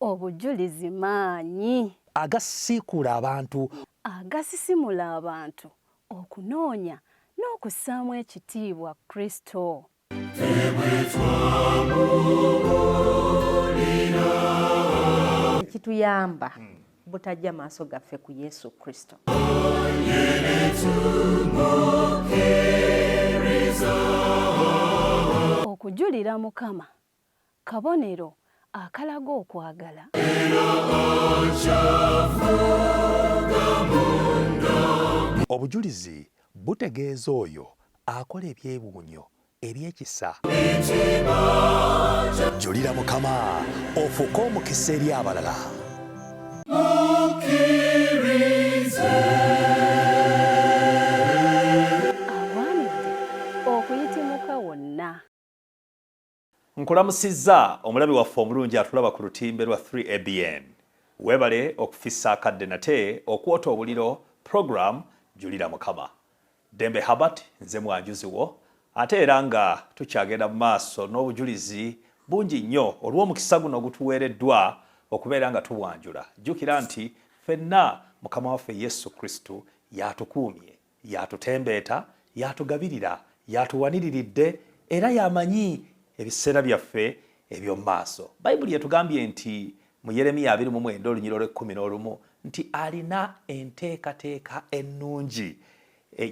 Obujulizi maanyi agasiikula abantu, agasisimula abantu okunoonya n'okussaamu ekitiibwa Kristo. Kituyamba butajja maaso gaffe ku Yesu Kristo. Okujulira Mukama kabonero akalaga okwagala. obujulizi butegeeza oyo akola ebyewuunyo ebyekisa. Julira Mukama ofuuke omukisa eri abalala. Awaanidde okuyitimuka wonna. Nkulamusizza omulabi waffe omulungi atulaba ku lutimbe lwa 3ABN. Weebale okufissa akadde nate okwota obuliro program Julira Mukama. Dembe Habat nze mwanjuzi wo, ate era nga tukyagenda mu maaso n'obujulizi bungi nnyo olw'omukisa guno ogutuweereddwa okubeera nga tubwanjula. Jjukira nti ffenna Mukama waffe Yesu Kristo yatukuumye, yatutembeeta, yatugabirira, yatuwaniriridde era yamanyi ebiseera byaffe eby'omu maaso. Bayibuli yatugambye nti mu Yeremiya 29:11 nti alina enteekateeka ennungi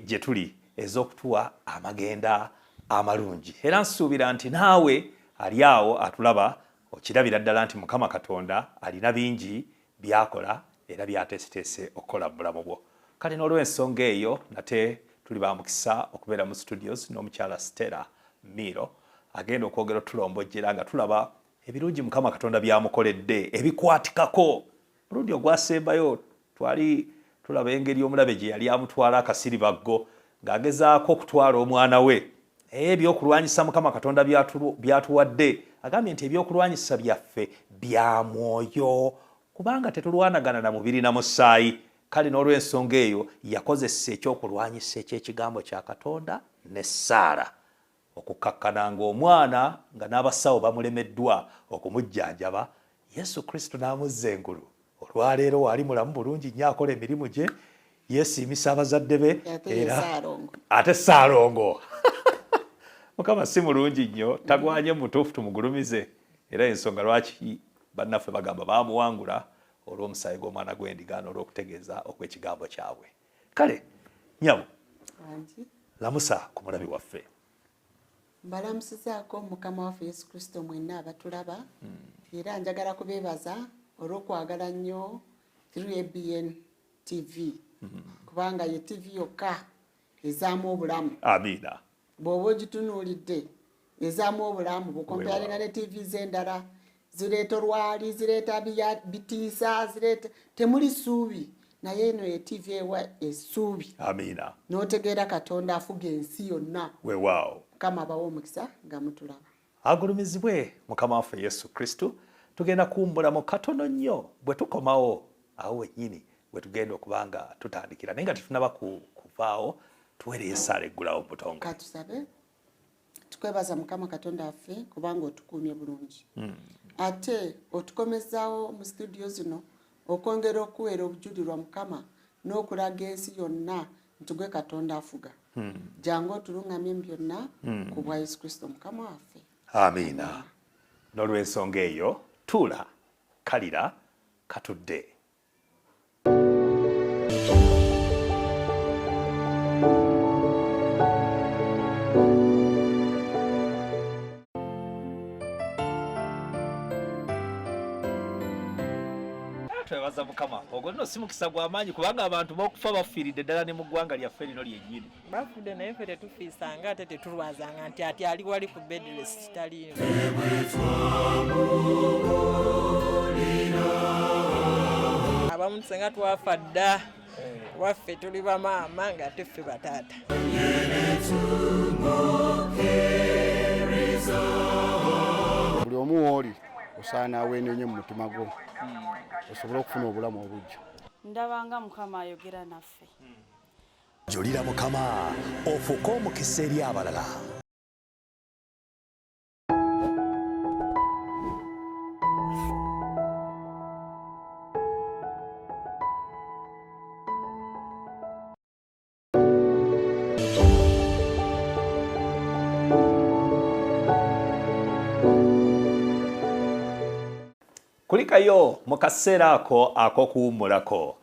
gye tuli ez'okutuwa amagenda amalungi. Era nsuubira nti naawe ali awo atulaba okirabira ddala nti Mukama Katonda alina bingi by'akola era byateeseteese okukola mu bulamu bwo. Kale n'olw'ensonga eyo nate tuli ba mukisa okubeera mu studios n'omukyala Stella Miro agenda okwogera tulombojjera nga tulaba ebirungi Mukama Katonda byamukoledde ebikwatikako. Mulundi ogwasembayo twali tulaba engeri omulabe gye yali amutwala akasiribaggo ng'agezaako okutwala omwana we. Ebyokulwanyisa Mukama Katonda byatuwadde, agambye nti ebyokulwanyisa byaffe bya mwoyo kubanga tetulwanagana na mubiri na musaayi. Kale n'olw'ensonga eyo yakozesa ekyokulwanyisa eky'ekigambo kya Katonda ne Saara okukakkananga omwana nga n'abasawo bamulemeddwa okumujjanjaba. Yesu Kristo n'amuzza engulu. Olwaleero wali mulamu bulungi nnyo akola emirimu gye, yeesiimisa abazadde be era ate Saalongo. Mukama si mulungi nnyo, tagwanye mutuufu tumugulumize. Era ensonga lwaki bannaffe bagamba baamuwangula olw'omusaayi gw'omwana gw'endiga n'olw'okutegeeza okw'ekigambo kyabwe. Kale nnyabo lamusa ku mulabi waffe. Mbalamusizaako Mukama waffe Yesu Kristo mwenna abatulaba era njagala kubeebaza olw'okwagala nnyo 3ABN TV kubanga ye TV yokka ezaamu obulamu. Amiina. Bw'oba ogitunuulidde ezaamu obulamu bukompayaringa ne TV z'endala zireeta olwali, zireeta bitiisa, zireeta temuli ssuubi, naye eno ye TV ewa essuubi. Amiina. N'otegeera Katonda afuga ensi yonna. Weewaawo. Mukama abawe omukisa nga mutulaba. Agulumizibwe Mukama waffe Yesu Kristo. Tugenda kumbulamu katono nnyo bwe tukomawo awo wennyini bwe tugenda okuba nga tutandikira, naye nga tetunaba kuvaawo tuweereyo essaala eggulawo mu butongole. Katusabe tukwebaza Mukama Katonda waffe kubanga otukuumye bulungi. Ate otukomezaawo mu studio zino okwongera okuweera obujulirwa Mukama n'okulaga ensi yonna nti gwe Katonda afuga. Jangu otulungamye byonna ku bwa Yesu Kristo Mukama waffe. Amiina. N'olw'ensonga eyo tuula kalira katudde. Twebaza Mukama ogwo nno si mukisa gw'amaanyi kubanga abantu b'okufa bafiiridde ddala ne mu ggwanga lyaffe lino lyennyini. Bafudde naye ffe tetufiisanga ate tetulwazanga nti ati ali wali ku bedrest taliino. Abamu senga twafa dda waffe tuli bamaama nga ate ffe bataata. Buli omu w'oli osaana aweenenye mu mutima gwo osobole okufuna obulamu obujja. Ndabanga Mukama ayogera naffe. Julira Mukama ofuuke omukisa eri abalala. kulikayo mu kaseera ako ak'okuwummulako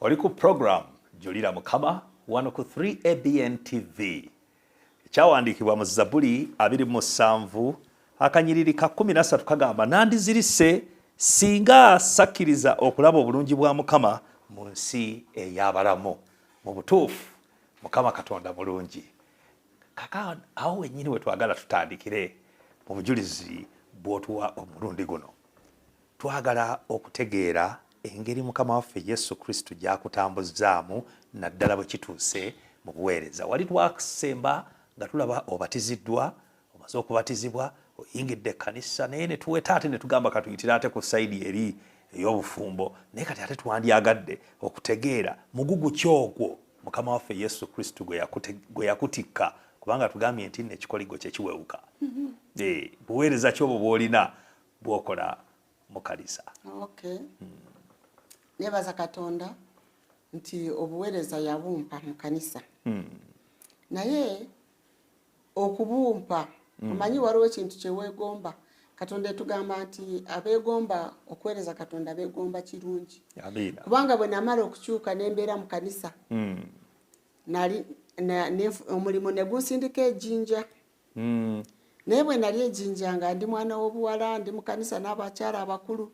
oli ku program Julira Mukama wano ku 3ABN TV ekyawandiikibwa mu Zabbuli 27 akanyiriri ka 13 kagamba nandizirise singa sakkiriza okulaba obulungi bwa Mukama mu nsi ey'abalamu. Mu butuufu Mukama Katonda mulungi. Kaka awo wennyini we twagala tutandikire mu bujulizi bw'otuwa omulundi guno. Twagala okutegeera engeri Mukama waffe Yesu Kristo gy'akutambuzaamu naddala bwe kituuse mu buweereza. Wali twasemba nga tulaba obatiziddwa, omaze okubatizibwa, oyingidde ekkanisa naye ne tuweta ate ne tugamba katuyitire ate ku sayidi eri ey'obufumbo. Naye kati ate twandyagadde okutegeera mugugu ki ogwo Mukama waffe Yesu Kristo gwe yakutikka, kubanga tugambye nti n'ekikoligo kye kiwewuka. Buweereza ki obwo bw'olina bw'okola mu kanisa? Okay. Nebaza Katonda nti obuweereza yabumpa mu kanisa. Naye okubumpa omanyi waliwo ekintu kye weegomba. Katonda etugamba nti abeegomba okuweereza Katonda abeegomba kirungi. Amiina. Kubanga bwe namala okukyuka n'embeera mu kanisa nali omulimu ne gusindika ejjinja. Naye bwe nali ejjinja nga ndi mwana w'obuwala ndi mu kanisa n'abakyala abakulu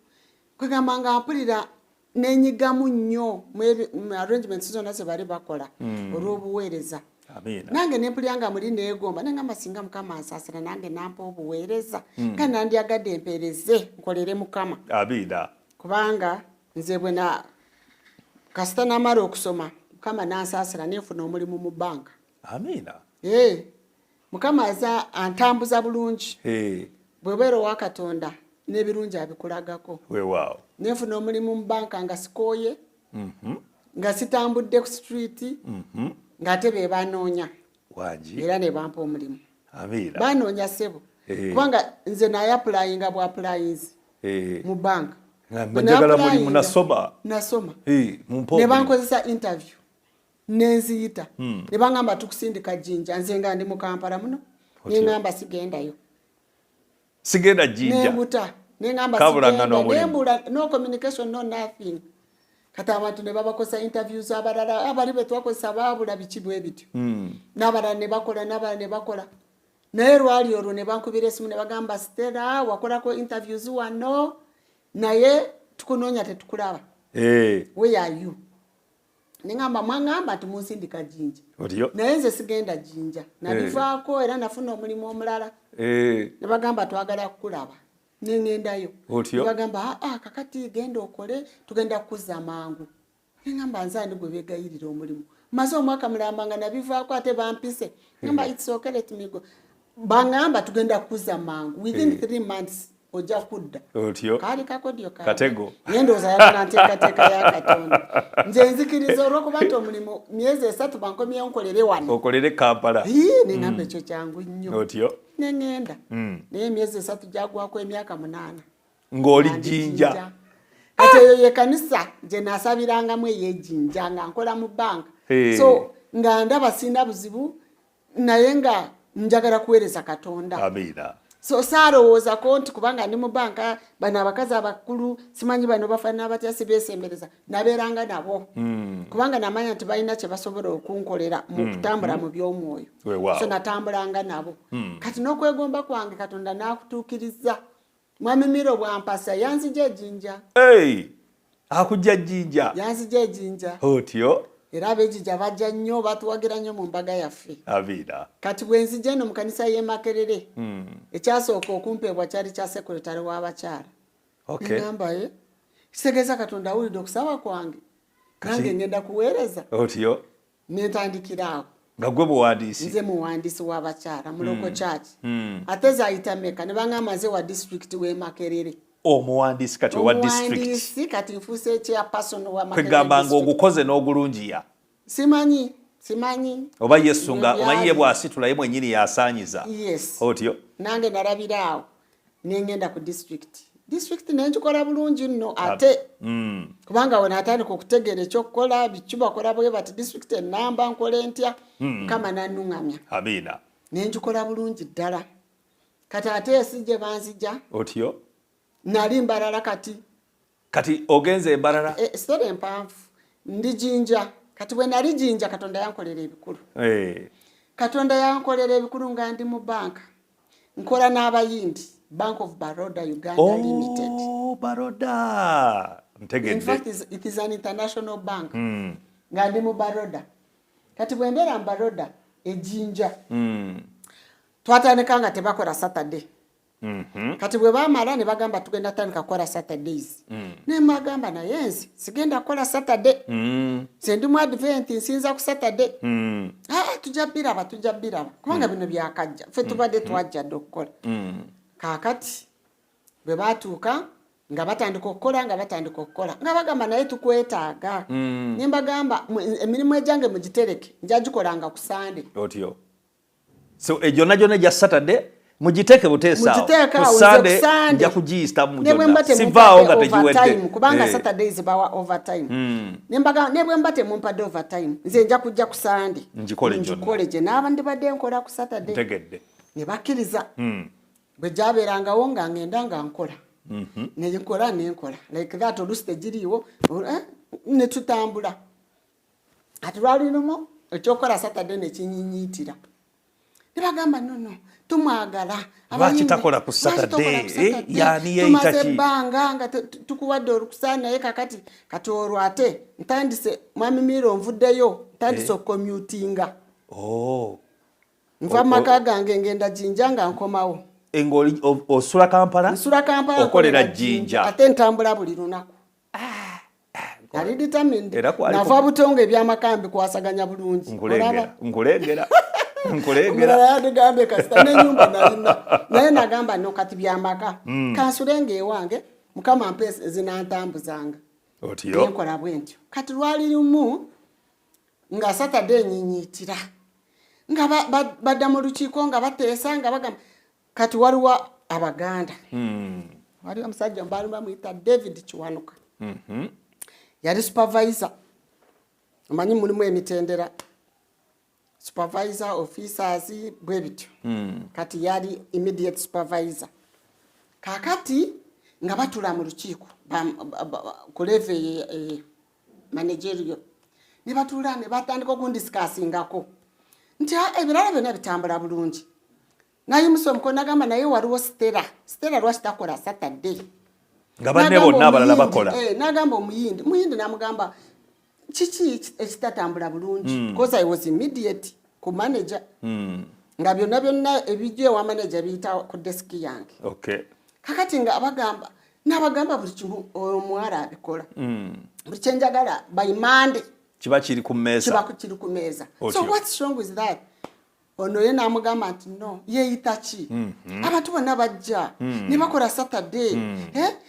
kwegamba nga mpulira n'enyigamu nnyo mu arrangements zonna ze bali bakola olw'obuweereza. Amiina. Nange nempulira nga muli neegomba nengamba singa Mukama ansaasira nange nampa obuweereza kandi nandyagadde empeereze nkolere Mukama. Amiina. Kubanga nze bwe kasita namala okusoma Mukama nansaasira nenfuna omulimu mu bbanka. Amiina. Mukama aza antambuza bulungi. Bwebeera owa Katonda n'ebirungi abikulagako. Weewaawo. Nenfuna omulimu mu bbanka nga sikooye, nga sitambudde ku street, ng'ate be banoonya. Wangi. Era ne bampa omulimu. Amiina. Banoonya ssebo. Kubanga nze naye appulayinga bw'appulayinzi mu bbanka. Njagala mulimu nasoma. Nasoma. Ne bankozesa interview. Nenziyita. Ne bangamba tukusindika jjinja. Nze nga ndi mu Kampala muno. Ne ngamba sigendayo. Sigenda jjinja. Nembuta. Ne ngamba sigenda. Nembula no communication no nothing. Kati abantu ne babakozesa interviews abalala abali be twakozesa baabula biki bwe bityo. N'abalala ne bakola n'abalala ne bakola. Naye lwali olwo ne bankubira esimu ne bagamba Stella wakolako interviews wano naye tukunoonya tetukulaba. Where are you? Nengamba mwangamba tumusindika jjinja. Otyo. Naye nze sigenda jjinja. Nabivaako era nafuna omulimu omulala. Ne bagamba twagala kukulaba. Nengendayo. Otyo. Bagamba kakati genda okole tugenda kukuza mangu. Nengamba nzandi gwe begayirira omulimu. Maze omwaka mulamba nga nabivaako ate bampise. Ngamba it's okay let me go. Bangamba tugenda kukuza mangu within 3 months. Ojja kudda. Otyo. Kali kakodyo kali. Katego. Yendooza yakananteekateeka ya Katonda. Nze nzikiriza olw'okuba nti omulimu myezi 3 bankomyewo nkolere wano. Okolere Kampala. Nengamba ekyo kyangu nnyo. Otyo. Nengenda. Naye emyezi 3 gyagwako emyaka 8. Ng'oli jjinja. Kati eyo ye kanisa gye naasabirangamu ey'ejjinja nga nkola mu bbanka. So nga ndaba sina buzibu naye nga njagala kuweereza Katonda. Amiina. So saalowooza ko nti kubanga ndi mu bbanka bano abakazi abakulu simanyi bano bafaanana batya sibeesembereza nabeeranga nabo. Kubanga namanya nti balina kye basobola okunkolera mu kutambula mu by'omwoyo. So natambulanga nabo. Kati n'okwegomba kwange Katonda n'akutuukiriza. Mwami Miro bwampasa yanzija ejjinja. Akujja jjinja. Yanzija ejjinja. Otyo. Era ab'ejjinja bajja nnyo batuwagira nnyo mu mbaga yaffe. Amiina. Kati bwe nzija eno mu kanisa y'e Makerere. Ekyasooka okumpeebwa kyali kya sekuritale w'abakyala. Ngamba kitegeeza Katonda awulidde okusaba kwange. Nange ngenda kuweereza. Otyo. Netandikira awo. Nga gwe muwandiisi. Nze muwandiisi w'abakyala mu local church. Ate zaayita mmeka ne bangamba nze wa district w'e Makerere. Omuwandiisi kati owa district. Omuwandiisi kati nfuuse chairperson wa Makerere. Kwegamba ng'ogukoze n'ogulungiya. Simanyi. Oba Yesu nga omanyi ye bw'asitula ye mwennyini yasaanyiza. Yes. Otyo. Nange nalabira awo nengenda ku district. District nenjikola bulungi nno ate. Kubanga wena atandika okutegeera ekyokukola biki bakola bwe bati district enamba nkole ntya. Kama nannuŋŋamya. Amiina. Nenjikola bulungi ddala. Kati ate esijje banzija. Otyo. Nali mbalala kati kati ogenze Mbarara story empanvu ndi Jinja kati bwe nali Jinja Katonda yankolera ebikulu Katonda yankolera ebikulu nga ndi mu banka nkola n'abayindi Bank of Baroda Uganda Limited. Baroda ntegedde. In fact it is an international bank nga ndi mu Baroda kati bwe mbeera mu Baroda Jinja twatandika nga tebakola Saturday. Kati bwe bamala ne bagamba tugenda tandika kola Saturdays. Ne magamba na yensi sigenda kola Saturday. Sendi mu advent nsinza ku Saturday. Tujja biraba kubanga bino byakajja ffe tubadde twajja dokukola. Kakati bwe batuuka nga batandika okukola nga bagamba naye tukwetaaga. Ne mbagamba emirimu ejange mugitereke njagikolanga ku Sunday. Otyo. So ejona jona ja Saturday mujiteke buteesa ku Sunday nja kugiyista mu jona sivaawo nga tegiwedde kubanga Saturdays bawa overtime. Nembaga nebwe mbate mumpadde overtime nze nja kujja ku Sunday njikole je n'abandi badde nkola ku Saturday ntegedde ne bakkiriza bwe jabeerangawo nga ngenda nga nkola nenkola like that oluste giriwo ne tutambula ati lwalirumo ekyokola Saturday ne kinyinyiitira ne bagamba no tumwagala abachi takola ku Saturday yani yeitachi banga nga tukuwadde olukusana naye kakati olwate ntandise mwami Miro nvuddeyo ntandise commutinga nva maka gange ngenda Jinja nga nkomawo engoli osula Kampala okolera Jinja ate ntambula buli lunaku ali determined nava butonge byamakambi kwasaganya bulungi nkulengera ndigambe kasita n'ennyumba nalina naye nagamba no kati byamaka kansulenge ewange Mukama mpe zinantambuzanga otyo nkola bwentyo kati lwali lumu nga Saturday nyinyiitira nga badda mu lukiiko nga bateesa nga bagamba kati waliwo Abaganda waliwo omusajja mbaali bamuyita David Kiwanuka yali supervisor amanyi mulimu emitendera supervisor officers bwebityo kati yali immediate supervisor kakati nga batula mu lukiiko ku level managerial ne batula ne batandika okundiscussingako nti ebirala byonna bitambula bulungi naye musomuko nagamba naye waliwo Stella lwakitakola Saturday nga banne bonna abalala bakola nagamba omuyindi namugamba kiki ekitatambula bulungi because I was immediate ku manager nga byonna ebijje wa manager biyita ku desk yange kakati nga nabagamba buli kimu omwala abikola buli kyenjagala by Monday kiba kiri ku meza so what's wrong with that ono ye namugamba nti no yeeyita ki abantu bonna bajja ne bakola Saturday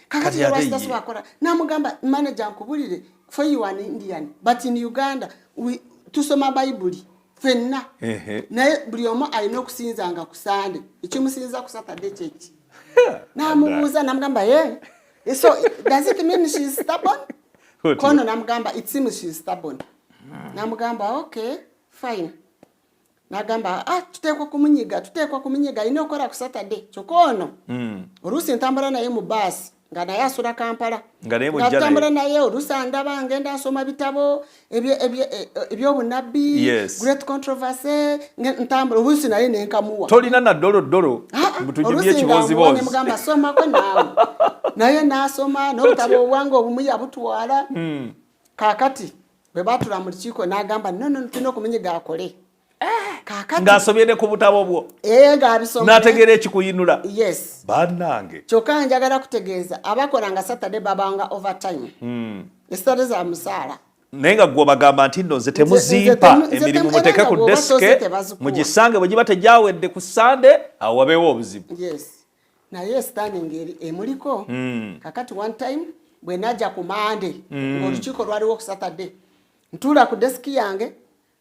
kakati bakola namugamba manager nkubulire for you an Indian but in Uganda tusoma Bible fenna naye buli omu alina okusinzanga ku Sunday ekimusinza ku Saturday kyeki namubuuza namugamba so does it mean she's stubborn kono namugamba it seems she's stubborn namugamba okay fine nagamba tuteekwa kumunyiga ina okola ku Saturday kyokono oluusi ntambula naye mu baasi nga naye asula Kampala nga tutambula naye oluusi andaba ngenda asoma bitabo ebyobunabbi great controversy ntambula oluusi naye nenkamuwa tolina na dolodolo mutujibye ekibozibozi mugamba somako naawe naye nasoma n'obutabo obwange obumuyi abutwala kakati bwe batula mu lukiiko nagamba no tulina okumunyiga akole ng'asobyene ku butabo bwo ng'abisoma n'ategeera ekikuyinula yes bannange kyokka njagala kutegeeza abakolanga Saturday babanga overtime esitale za musaala naye nga gwe bagamba nti nno nze temuzimpa emirimu muteeke ku desike mugisange bwe giba tegyawedde ku Sunday awo wabeewo obuzibu yes naye standing emuliko kakati one time bwe najja ku Monday ng'olukiiko lwaliwo ku Saturday ntuula ku desiki yange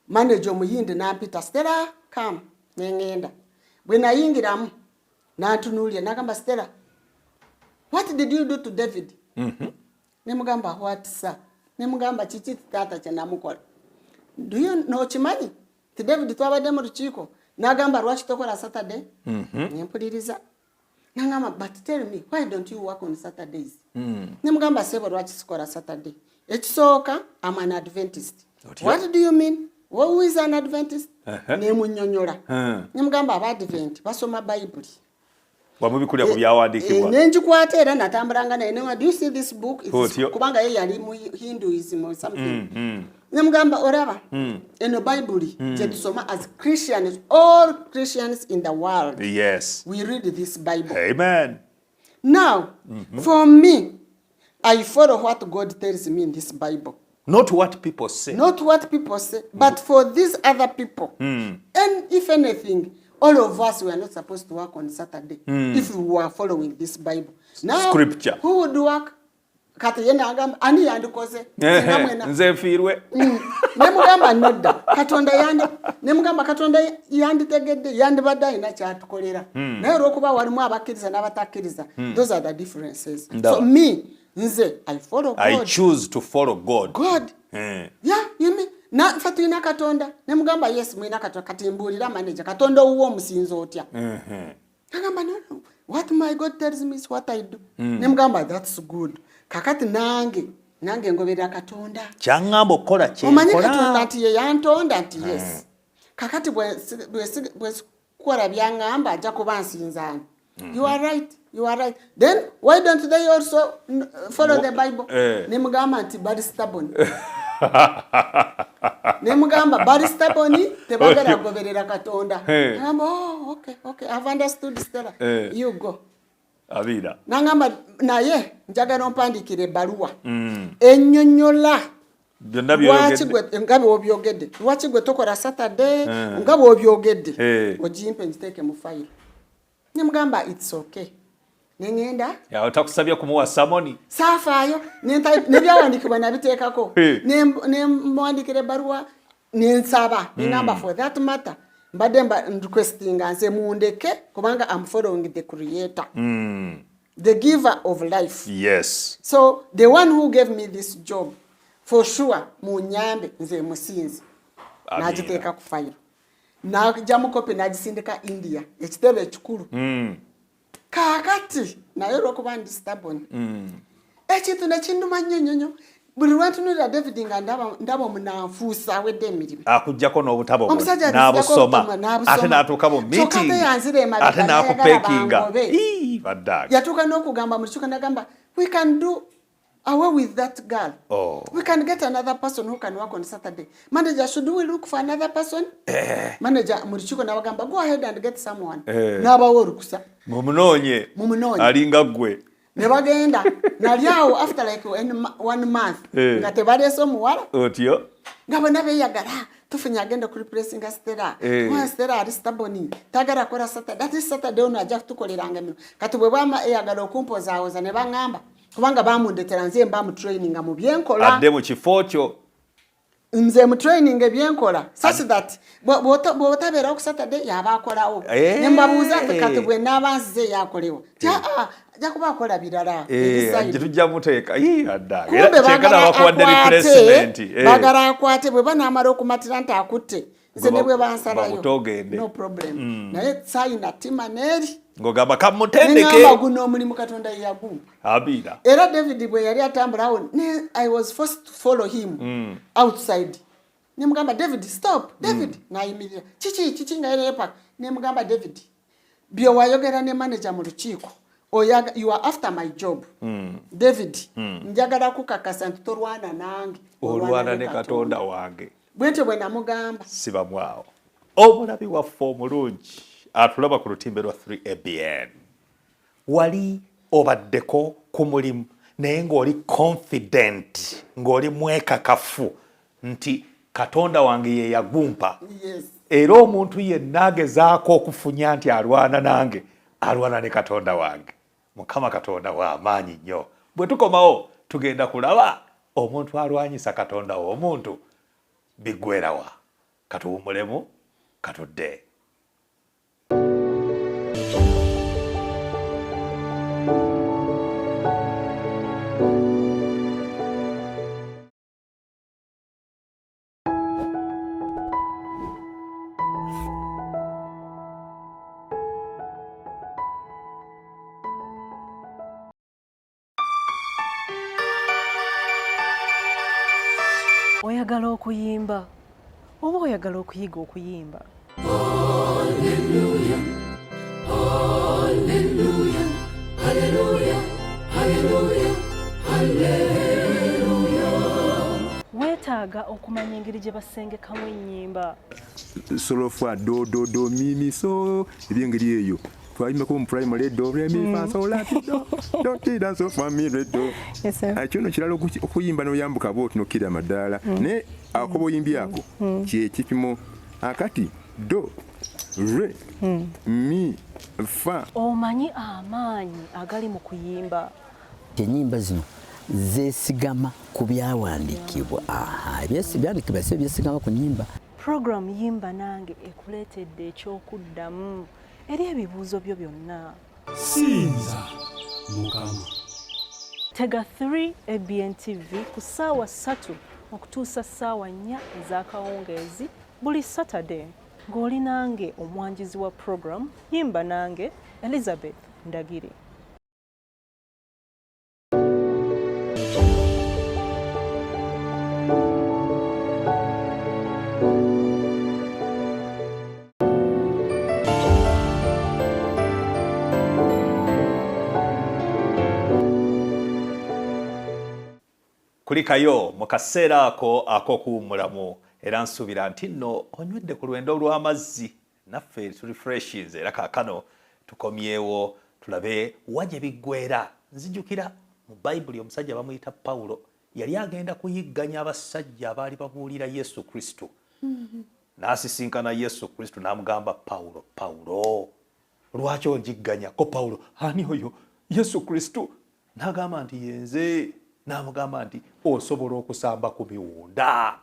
manager omuyindi nampita Stella come nengenda bwe nayingiramu nantunuulye nagamba Stella what did you do to David nemugamba what sir nemugamba kiki taata kyenamukola do you know kimanyi ti David twabadde mu lukiiko nagamba lwaki tokola Saturday nempuliriza nangamba but tell me why don't you work on Saturdays nemugamba sebo lwaki sikola Saturday ekisooka I'm an Adventist. What do you mean? Who is an Adventist? Nemunyonyola nemugamba Abadvent basoma Bible wamubikulya ku byawandiikibwa nenjikwata era natambulanga naye do you see this book kubanga ye yali mu Hinduism or something nemugamba oraba eno Bible gye tusoma as Christians, all Christians in the world, yes, we read this Bible. Amen. Now for me, I follow what God tells me in this Bible. Not what people say. Not what people say, but for these other people. And if anything, all of us were not supposed to work on Saturday if we were following this Bible. Now, Scripture. Who would work? Kati yenda agamba ani yandikoze nze mfiirwe nemugamba nedda Katonda yanditegedde yandibadde alina kyatukolera naye olwokuba walimu abakkiriza n'abatakkiriza those are the differences. So me nze I follow God. I choose to follow God. Yeah, you mean na fatuyina Katonda nemugamba yes mwina Katonda kati mbuulira manager Katonda uwo omusinza otya agamba no what my God tells me is what I do nemugamba that's good kakati nange ngoberera Katonda kyangamba okukola omanyi Katonda nti ye yantonda nti yes kakati bwe kola byangamba ajja kuba nsinzaani. You are right. Then why don't they also follow the Bible? Nemugamba nti bali stubborn. Nemugamba bali stubborn tebagala goberera Katonda. Ngamba okay I've understood Stella. You go. Abira. Nangamba naye njagala ompandikire ebbaluwa ennyonnyola byonna ngabe obyogedde lwaki gwe tokola Saturday ngabe obyogedde ogimpe njiteeke mu file. Nemugamba it's okay. Nengenda otakusabye kumuwa samoni saafaayo nebyawandiikibwa nabiteekako nemwandikira ebbaluwa nensaba nengamba for that matter mbadde requestinga nze mundeke kubanga I'm following the creator, the giver of life. Yes. So the one who gave me this job for sure munyambe nze musinzi nagiteeka ku file najja mukopi nagisindika India ekitebe ekikulu kakati naye olwokuba ndi stubborn ekintu nekinduma nnyo buli lwantunulira David nga ndaba omunanfuusa awedde emirimu akujjako n'obutabo n'abusoma ate n'atuuka mu meeting ate n'akupekinga baddaga yatuuka n'okugamba mu kibuga n'agamba we can do away with that girl. We can get another person who can work on Saturday. Manager, should we look for another person? Manager murichiko n'abagamba go ahead and get someone. N'abawo olukusa mumunoonye alinga ggwe ne bagenda nalyawo after like 1 month nga tebaleese omuwala otyo nga bonna beeyagala tufunye agenda ku replacinga Stella. Stella ali stubborn tagala kola Saturday. That is Saturday ono ajja kutukoleranga mino kati bwe bwama eyagala okumpozaawoza ne baŋŋamba kubanga bamundetera nze mba mu training mu byenkola adde mu kifo kyo nze mu training ebyenkola such that bw'otabeerawo ku Saturday yabakolawo ne mbabuuza kati bwe n'abanzize yakolewa ajja kuba akola birala tujja muteeka addaga era kyekana bakuwadde replacement bagala akwate bwe banaamala okumatira nti akutte nze ne bwe bansalayo no problem naye sayina tima neeri ngogamba kamutendeke ngamba guno omulimu Katonda yagumpa abira era David bwe yali atambulawo I was forced to follow him outside nemugamba David stop David nayimirira kiki nga yepa nemugamba David byo wayogera ne manager mu lukiiko you are after my job David njagala kukakasa nti tolwana nange olwana ne Katonda wange bwete bwe namugamba sibamwawo omulabi waffe omulungi atulaba ku lutimbe lwa 3ABN wali obaddeko ku mulimu naye ng'oli confident ng'oli mwekakafu nti Katonda wange ye yagumpa era omuntu yenna agezaako okufunya nti alwana nange alwana ne Katonda wange. Mukama Katonda w'amaanyi nnyo. Bwe tukomawo tugenda kulaba omuntu alwanyisa Katonda w'omuntu biggwerawa. Katuwummulemu katudde. oyagala okuyimba oba oyagala okuyiga okuyimba? Weetaaga okumanya engeri gye basengekamu ennyimba. Solofa do do do mi mi so ebyengeri eyo twayimbako mu primary do re mi fa so la do do ti dan so fa mi re do. Kino kirala okuyimba n'oyambuka bw'oti n'okkira amadaala naye akoba oyimbi ako kye kipimo akati do re mi fa. Omanyi amaanyi agali mu kuyimba. Ennyimba zino zeesigama ku byawandiikibwa. Ebyawandiikibwa si byesigama ku nnyimba. Program Yimba Nange ekuleetedde ekyokuddamu eri ebibuuzo byo byonna. Sinza Mukama. Tega 3 ABN TV ku ssaawa 3 okutuusa ssaawa 4 ez'akawungeezi buli Saturday ng'oli nange omwanjizi wa program Yimba Nange, Elizabeth Ndagiri. Kulikayo mu kaseera ako ak'okuwummulamu era nsuubira nti nno onywedde ku lwendo lw'amazzi naffe turefreshinze era kaakano tukomyewo tulabe wa gye biggweera. Nzijukira mu Bayibuli omusajja bamuyita Pawulo yali agenda kuyigganya abasajja abaali babuulira Yesu Kristo. N'asisinkana Yesu Kristo n'amugamba Pawulo, Pawulo lwaki onjigganya? Ko Pawulo ani oyo Yesu Kristo? N'agamba nti yenze. N'amugamba nti osobola okusamba ku miwunda.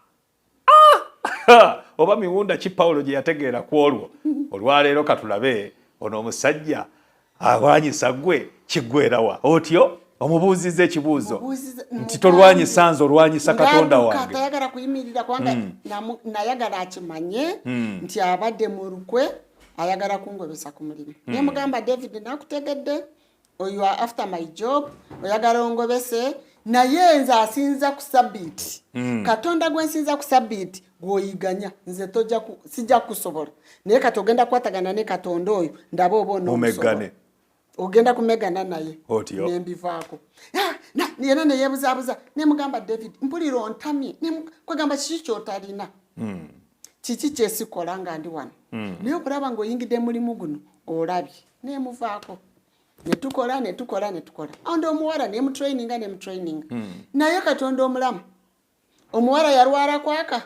Oba miwunda ki Pawulo gye yategeera ku olwo? Olwaleero katulabe ono omusajja alwanyisa gwe kiggweerawa. Otyo omubuuziza ekibuuzo nti tolwanyisa nze olwanyisa Katonda wange. Tayagala kuyimirira kubanga nayagala akimanye nti abadde mu lukwe ayagala kungobesa ku mulimu. Naye mugamba David nakutegedde you are after my job oyagala ongobese naye nze asinza ku sabbiiti. Katonda gwe nsinza ku sabbiiti gw'oyiganya nze sijja kusobola. Naye kati ogenda kukwatagana ne Katonda oyo ndaba oba onoomusobola. Ogenda kumegana naye nembivaako. Yena ne yeebuzaabuza ne mugamba David mpulira ontamye kwegamba kiki kyotalina kiki kyesikola nga ndi wano naye okulaba ng'oyingidde mulimu guno olabye nemuvaako. Netukola ondi omuwala nemutraininga naye Katonda omulamu omuwala yalwala kwaka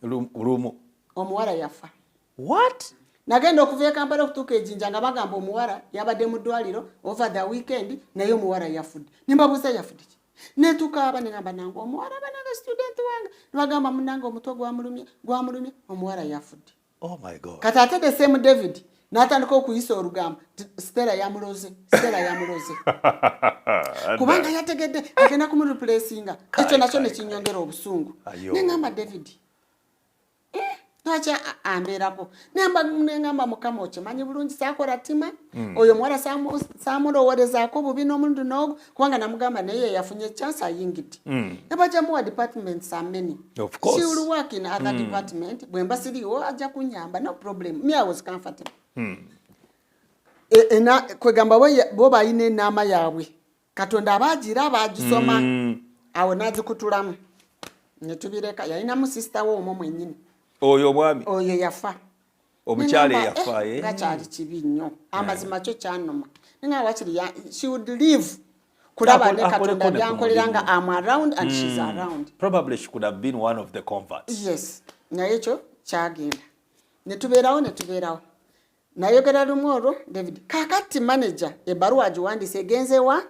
lumu omuwala yafa. What? Nagenda okuva e Kampala okutuuka e Jinja nga bagamba omuwala yabadde mu ddwaliro over the weekend naye omuwala yafudde. Nimbabuuza yafudde ki? Netukaaba negamba nange omuwala bananga student wange nibagamba munange omutwe gwamulumye omuwala yafudde. Oh my God. Kati ate the same David n'atandika okuyisa olugambo Stella yamuloze. Kubanga yategedde agenda kumureplacinga ekyo nakyo nekinyongera obusungu. Nengamba David lwaki ambeerako nengamba Mukama okimanyi bulungi saakola tima oyo muwala saamulowolezaako bubi n'omundu n'ogwo kubanga namugamba naye yafunye chance ayingidde. Nebajamuwa departments are many. She will work in other department. Bwemba siriwo ajja kunyamba no problem. Me I was comfortable. Kwegamba bo balina ennaama yaabwe Katonda abaagira abaagisoma awo n'azikutulamu netubireka. Yalinamu sister we omwo mwennyini oyo omwami oyo yafa omukyala yafa nga kyali kibi nnyo amazima kyo kyanoma nga wakiri she would live kulaba ne Katonda byankolera nga I'm around and she's around. Probably she could have been one of the converts. Yes, naye ekyo kyagenda netubeerawo nayogera lumu olwo David kakati manager ebbaluwa agiwandiise egenze wa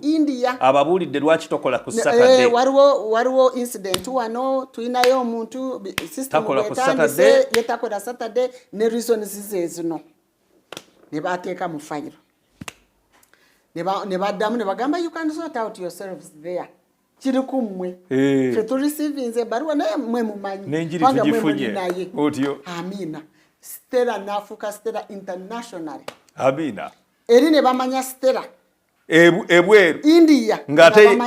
India. Ababuulidde lwaki tokola ku Saturday. Waliwo incident wano tulinayo omuntu system etandise yetakola Saturday ne reasons zino ne bateeka mu file ne baddamu ne bagamba you can sort out yourselves there. Kiri kumwe fe tu receiving ebbaluwa naye mwe mumanyi n'enjiri tugifunye otyo. Amina. Stella nafuka Stella international. Amina. Eri ne bamanya Stella ebweru India ngate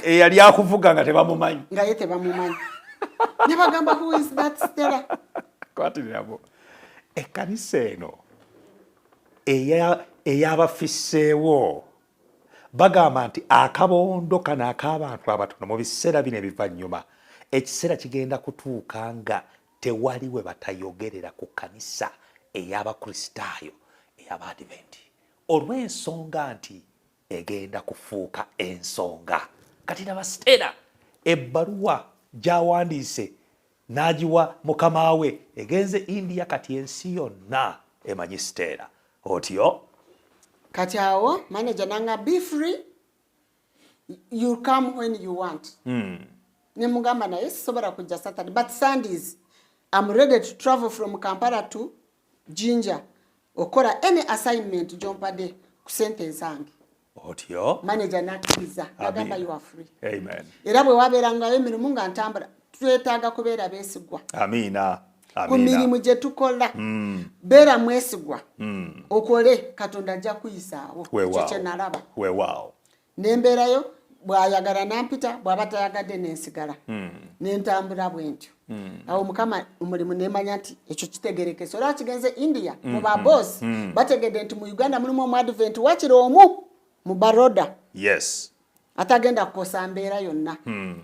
eyali akuvuga nga tebamumanyi nga ye tebamumanyi ne bagamba who is that Stella kwatirabo ekkanisa eno eyabafisseewo bagamba nti akabondo kano ak'abantu abatono mu biseera bino ebivannyuma ekiseera kigenda kutuuka nga tewali we batayogerera ku kanisa ey'abakristaayo ey'abadiventi olw'ensonga nti egenda kufuuka ensonga. Kati na Stella ebbaluwa gy'awandiise n'agiwa mukama we egenze India, kati ensi yonna emanyi Stella. Otyo kati awo manager nanga be free, you come when you want. Ne mugamba naye sisobola kujja Saturday, but Sundays I'm ready to travel from Kampala to Jinja okola any assignment jompadde ku sente zange. Otyo manager nakkiriza agamba you are free. Amen. Era bwe wabeerangayo emirimu nga ntambula twetaaga kubeera beesigwa. Amina. Ku mirimu gye tukola beera mwesigwa okole Katonda ajja kuyisaawo. Kye nalaba weewaawo nembeerayo bw'ayagala nampita bw'aba tayagadde nensigala nentambula bwentyo. Awo mukama omulimu nemanya nti ekyo kitegerekese olwa kigenze India mu babosi bategedde nti mu Uganda mulimu omuadvent wakiri omu mu Baroda atagenda kukosa mbeera yonna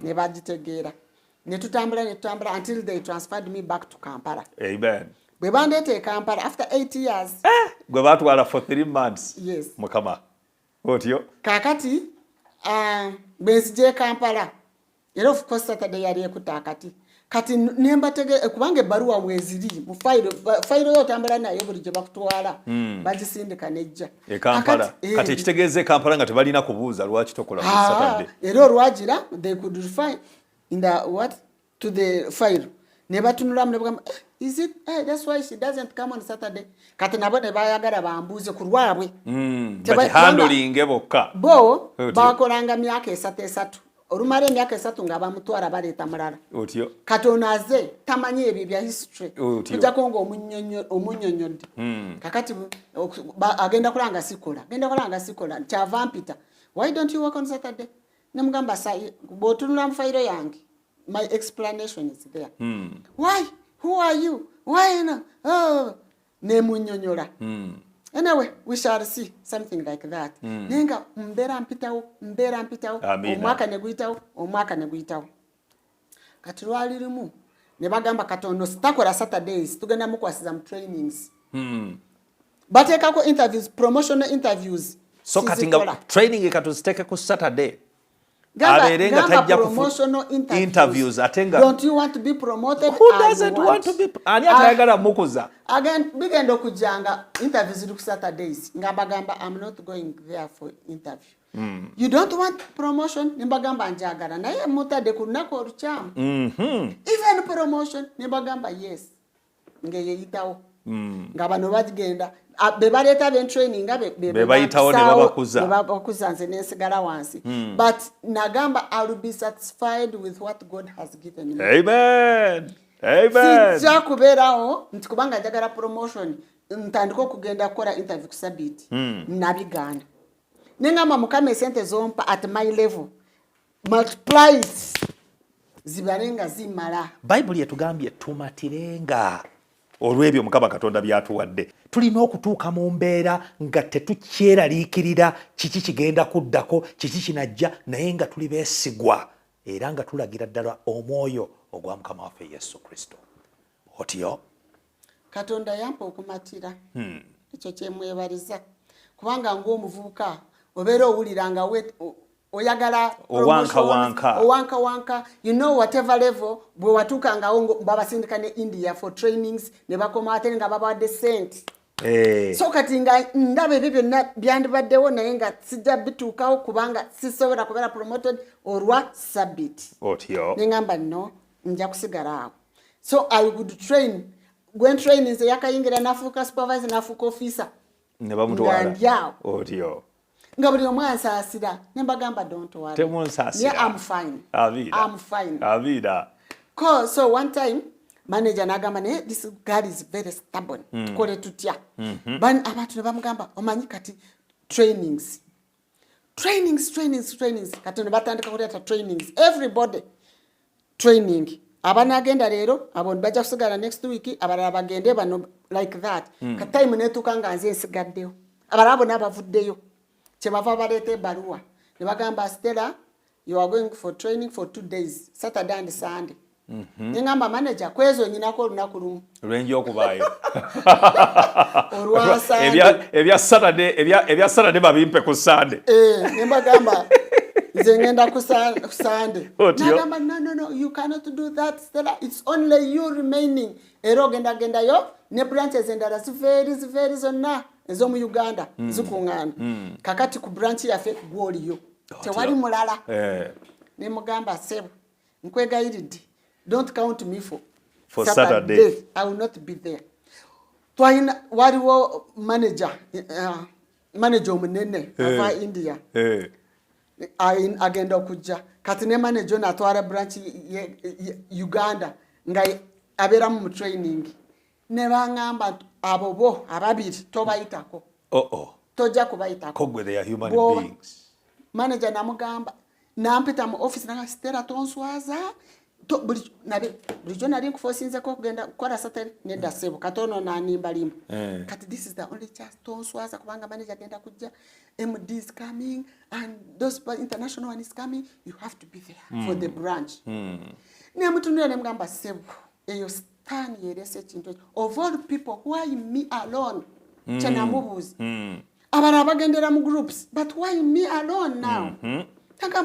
ne bagitegeera ne tutambula until they transferred me back to Kampala. Amen. Bwe bandeeta e Kampala after 8 years gwe batwala for 3 months. Yes. Mukama otyo kakati bwe nzije Kampala era of course Saturday yali ekutakati kati nembatege kubanga ebbaluwa mweziri mu file yo tambula nayo buli gye bakutwala bagisindika nejja e Kampala kati ekitegeeze Kampala nga tebalina kubuuza lwaki tokola ku Saturday. Era olwagira they could refine in the what to the file ne batunula mu nebagamba is it that's why she doesn't come on Saturday. Kati nabo ne bayagala bambuuze ku lwabwe but handling bokka bo bakolanga myaka 3 olumala emyaka 3 nga bamutwala baleeta mulala otyo Katonda aze tamanyi ebyo bya history kujjako nga omunyonyodde kakati agenda kulanga sikola kyava mpita why don't you work on Saturday nemugamba bw'otunula mu fayiro yange my explanation is there why who are you why no nemunyonyola anyway we shall see something like that nenga mbera mpitawo omwaka ne guyitawo kati lwali limu ne bagamba Katonda sitakola Saturdays tugenda mukwasiza mu trainings bateekako interviews promotional interviews so kati nga training ekatuziteke ku Saturday aberenga tajja promotional interviews atenga don't you want to be promoted? Who doesn't want to be ani atayagala mukuza again bigenda okujanga interviews ku Saturdays ngabagamba I'm not going there for interview you don't want promotion nimbagamba njagala naye mutade kunako oruchamu even promotion nimbagamba yes ngeyitawo ngabano bagenda bebaleta ben training bebayitawo ne babakuza nze nensigala wansi but nagamba I will be satisfied with what God has given me. Amen. Sijja kubeerawo nti kubanga njagala promotion ntandika okugenda kukola interview ku Sabiti nabigaana nengamba mukama esente zompa at my level multiply zibalenga zimala. Bible yetugambye tumatirenga olw'ebyo Mukama Katonda byatuwadde. Tulina okutuuka mu mbeera nga tetukyeraliikirira kiki kigenda kuddako kiki kinajja naye nga tuli beesigwa era nga tulagira ddala omwoyo ogwa Mukama waffe Yesu Kristo. Otyo Katonda yampa okumatira ekyo kyemwebaliza kubanga ng'omuvubuka obeera owuliranga oyagala owanka you know whatever level bwe watuukangawo babasindika ne India for trainings ne bakoma ate nga babawadde sente so kati nga ndaba ebyo byonna byandibaddewo naye nga sijja bituukawo kubanga sisobola kubeera promoted olwa Sabiti. Otyo nengamba no nja kusigala awo so I would train gwen trainings yakayingira nafuuka supervisor nafuuka officer ne bamutwala ndyawo otyo nga buli omu ansaasira ne mbagamba don't worry temunsaasira yeah, I'm fine Avida. I'm fine Avida. So one time manager nagamba ne this girl is very stubborn tukole tutya abantu ne bamugamba omanyi kati trainings trainings kati batandika kuleta trainings everybody training abana agenda rero abo bajja kusigala next week abalala bagende bano like that kati time netuka nga nze nsigaddeyo abalala bona abavuddeyo kyebava balete baruwa ne bagamba Stella you are going for training for 2 days Saturday and Sunday Ningamba manager kwezo nyinako lunaku lumu lwenjo okubaayo olwa Sunday ebya Saturday babimpe ku Sunday nembagamba nze ngenda ku Sunday nagamba no you cannot do that Stella it's only you remaining ero genda yo ne branches endala very zonna ezo mu Uganda zikungana kakati ku branch ya fake gwoliyo tewali mulala ne mugamba sebo nkwegayiridi don't count me for Saturday. I will not be there. Twaina waliwo manager omunene ava India. Agenda okujja. Kati ne manager natwara branch Uganda nga abera mu training. Ne bangamba abobo ababiri tobayitako. Tojja kubayitako. Kogwe they are human beings. Manager namugamba nampita mu office na Stella tonswaza bulijjo nali nkufosinze ko kugenda kukola Saturday nedda sebo katono na nimba limbo kati this is the only chance tonswaza kubanga manager agenda kujja MD is coming and those international one is coming you have to be there for the branch ne mutunule ne mgamba sebo eyo stand yerese kintu of all people why me alone chana mubuzi abana bagendera mu groups but why me alone now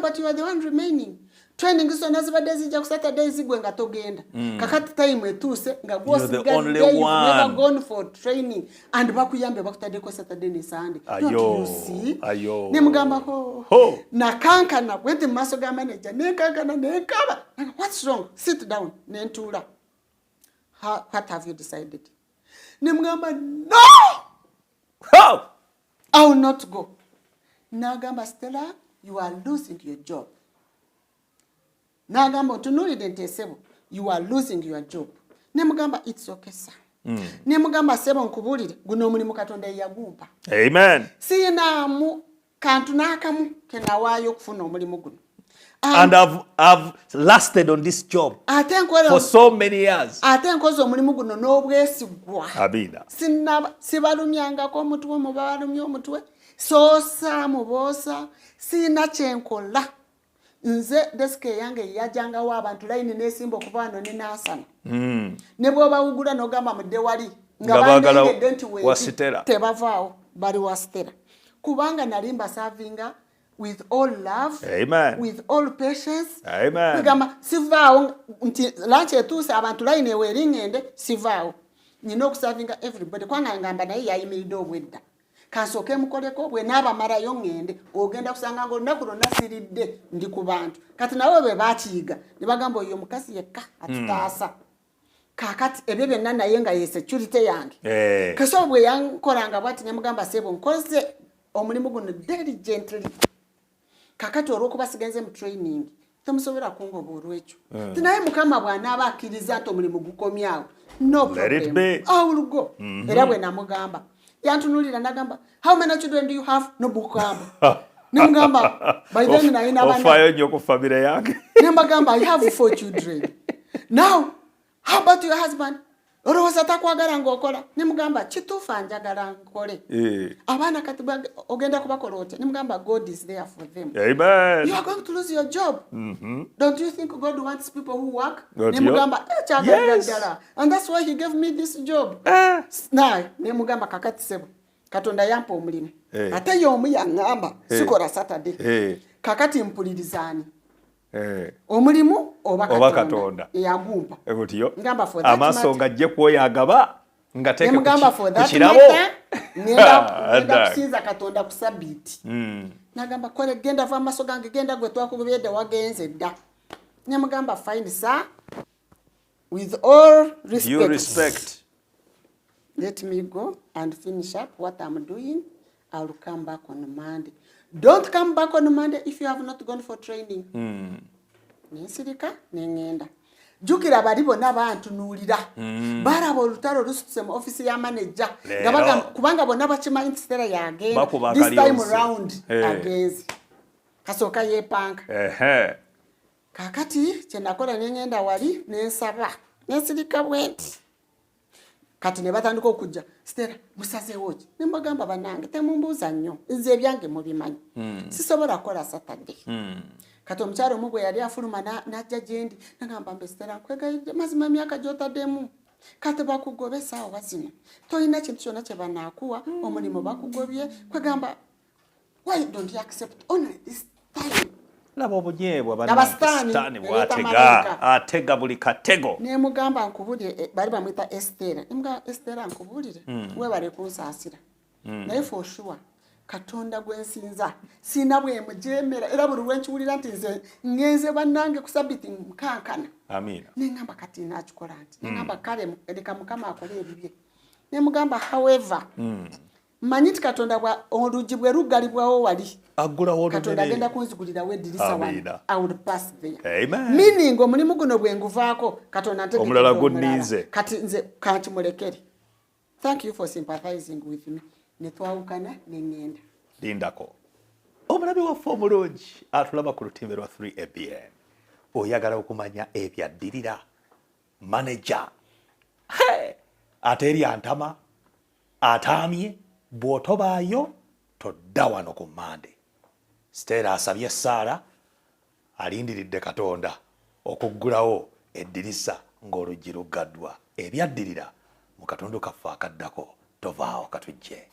but you are the one remaining training so nazibadde zijja ku Saturday zigwe nga togenda kakati time etuse nga gwosi never gone for training and bakuyambe bakutadde ko Saturday ne Sunday ayo ne mugamba ko na kankana with the maso ga manager ne kankana ne kaba what's wrong sit down ne ntula what have you decided ne mugamba no I will not go nagamba Stella you are losing your job nagamba tunulide ntesebo you are losing your job nemugamba it's okay sir nemugamba sebo nkubulire guno omulimu Katonda yagumpa amen sina mu kantu nakamu kenawayo kufuna omulimu guno and I've lasted on this job for so many years atenkozo omulimu guno n'obwesigwa abina sibalumyanga ko mutwe mu balumya omutwe sosa mubosa sina kyenkola nze deske yange yajanga wa abantu line nesimbo kubano ne nasana nebo bawugula nogamba mudde wali ngabagala wasitera tebavaawo bali wasitera kubanga nalimba savinga with all love with all patience ngamba sivaawo nti lunch etuse abantu line eweringe sivaawo nina okusavinga everybody kwanga ngamba naye yayimiridde obwedda kansoke mukoleko bwe naba marayo ngende ogenda kusanga ngo nakuno nasiridde ndi ku bantu kati nawe be bakiyiga ne bagamba oyo mukasi yekka atutaasa kakati ebyo byonna naye nga ye security yange kaso bwe yankolanga bwati ne mugamba sebo nkoze omulimu guno diligently kakati olwokuba sigenze mu training temusobera kungoba olwekyo tinaye mukama bwana abakkiriza nti omulimu gukomyawo no problem I will go era bwe namugamba yantunulira nagamba how many children do you have no bukamba nimugamba by then na ina bana ofayo nyo ku family yake nimugamba I have 4 children now how about your husband oroza takwagala ngokola nimugamba kitufa njagala nkole abana katiba ogenda kubakolote nimugamba God is there for them amen you are going to lose your job don't you think God wants people who work nimugamba chagala and that's why he gave me this job now nimugamba kakati sebo Katonda yampa omulimu ate yomu yangamba sikola Saturday kakati mpulirizani omulimu oba Katonda yagumpa egutiyo ngamba for that amaso ngajje kwoyagaba ngateke ngamba for that matter nenda kusinza Katonda ku sabiti nagamba kole genda va amaso gange genda gwe twakubede wagenze dda nyamugamba fine sir with all respect let me go and finish up what I'm doing. I'll come back on Monday. Don't come back on Monday if you have not gone for training. Nsirika nengenda. Jukira balibo n'abantu nulira. Baraba olutalo lusutse mu office ya manager. Kubanga bona bakimanyi Stella yagenze. This time around against. kasooka yeepanka. Kakati kyenakola ne ngenda wali nensaba nensirika bwenti. Kati ne batandika okujja Stella musazeewo ki ne mbagamba bannange temumbuuza nnyo nze ebyange mubimanyi sisobola kukola Saturday. Kati omukyalo omu bwe yali afuluma n'ajja gye ndi nagamba mbe Stella nkwegayidde mazima emyaka gy'otaddemu kati bakugobe essaawa zino tolina kintu kyonna kye banaakuwa omulimu bakugobye kwegamba why don't you accept only this time. Laba obunyeebwa bannasitaani atega buli katego. Ne mugamba nkubulire bali bamwita Estera. Nemugamba Estera nkubulire webale kunsaasira. Naye for sure Katonda gwensinza sina bwe mujemera era buli lwenkiwulira nti nze ngenze bannange ku sabiti nkankana. Amina. Nengamba kati nakikola nti nengamba kale leka Mukama akole ebibye. Ne mugamba however manyiti Katonda bwa olugi bwe lugalibwawo wali agulawo Katonda agenda kunzigulira weddirisa wano. I will pass there. Amen. Meaning omulimu guno bwe nguvaako Katonda ntegeka omulala gunnize kati nze kantimulekere. Thank you for sympathizing with me. Ne twawukana ne ngenda. Lindako omulabi waffe omulungi atulaba ku lutimbe lwa 3ABN oyagala okumanya ebyaddirira manager ate eryantama ataamye bw'otobaayo todda wano ku Mande. Stella asabye Saara alindiridde Katonda okuggulawo eddirisa ng'oluggi luggaddwa. Ebyaddirira mu katundu kaffe akaddako tovaawo katujje.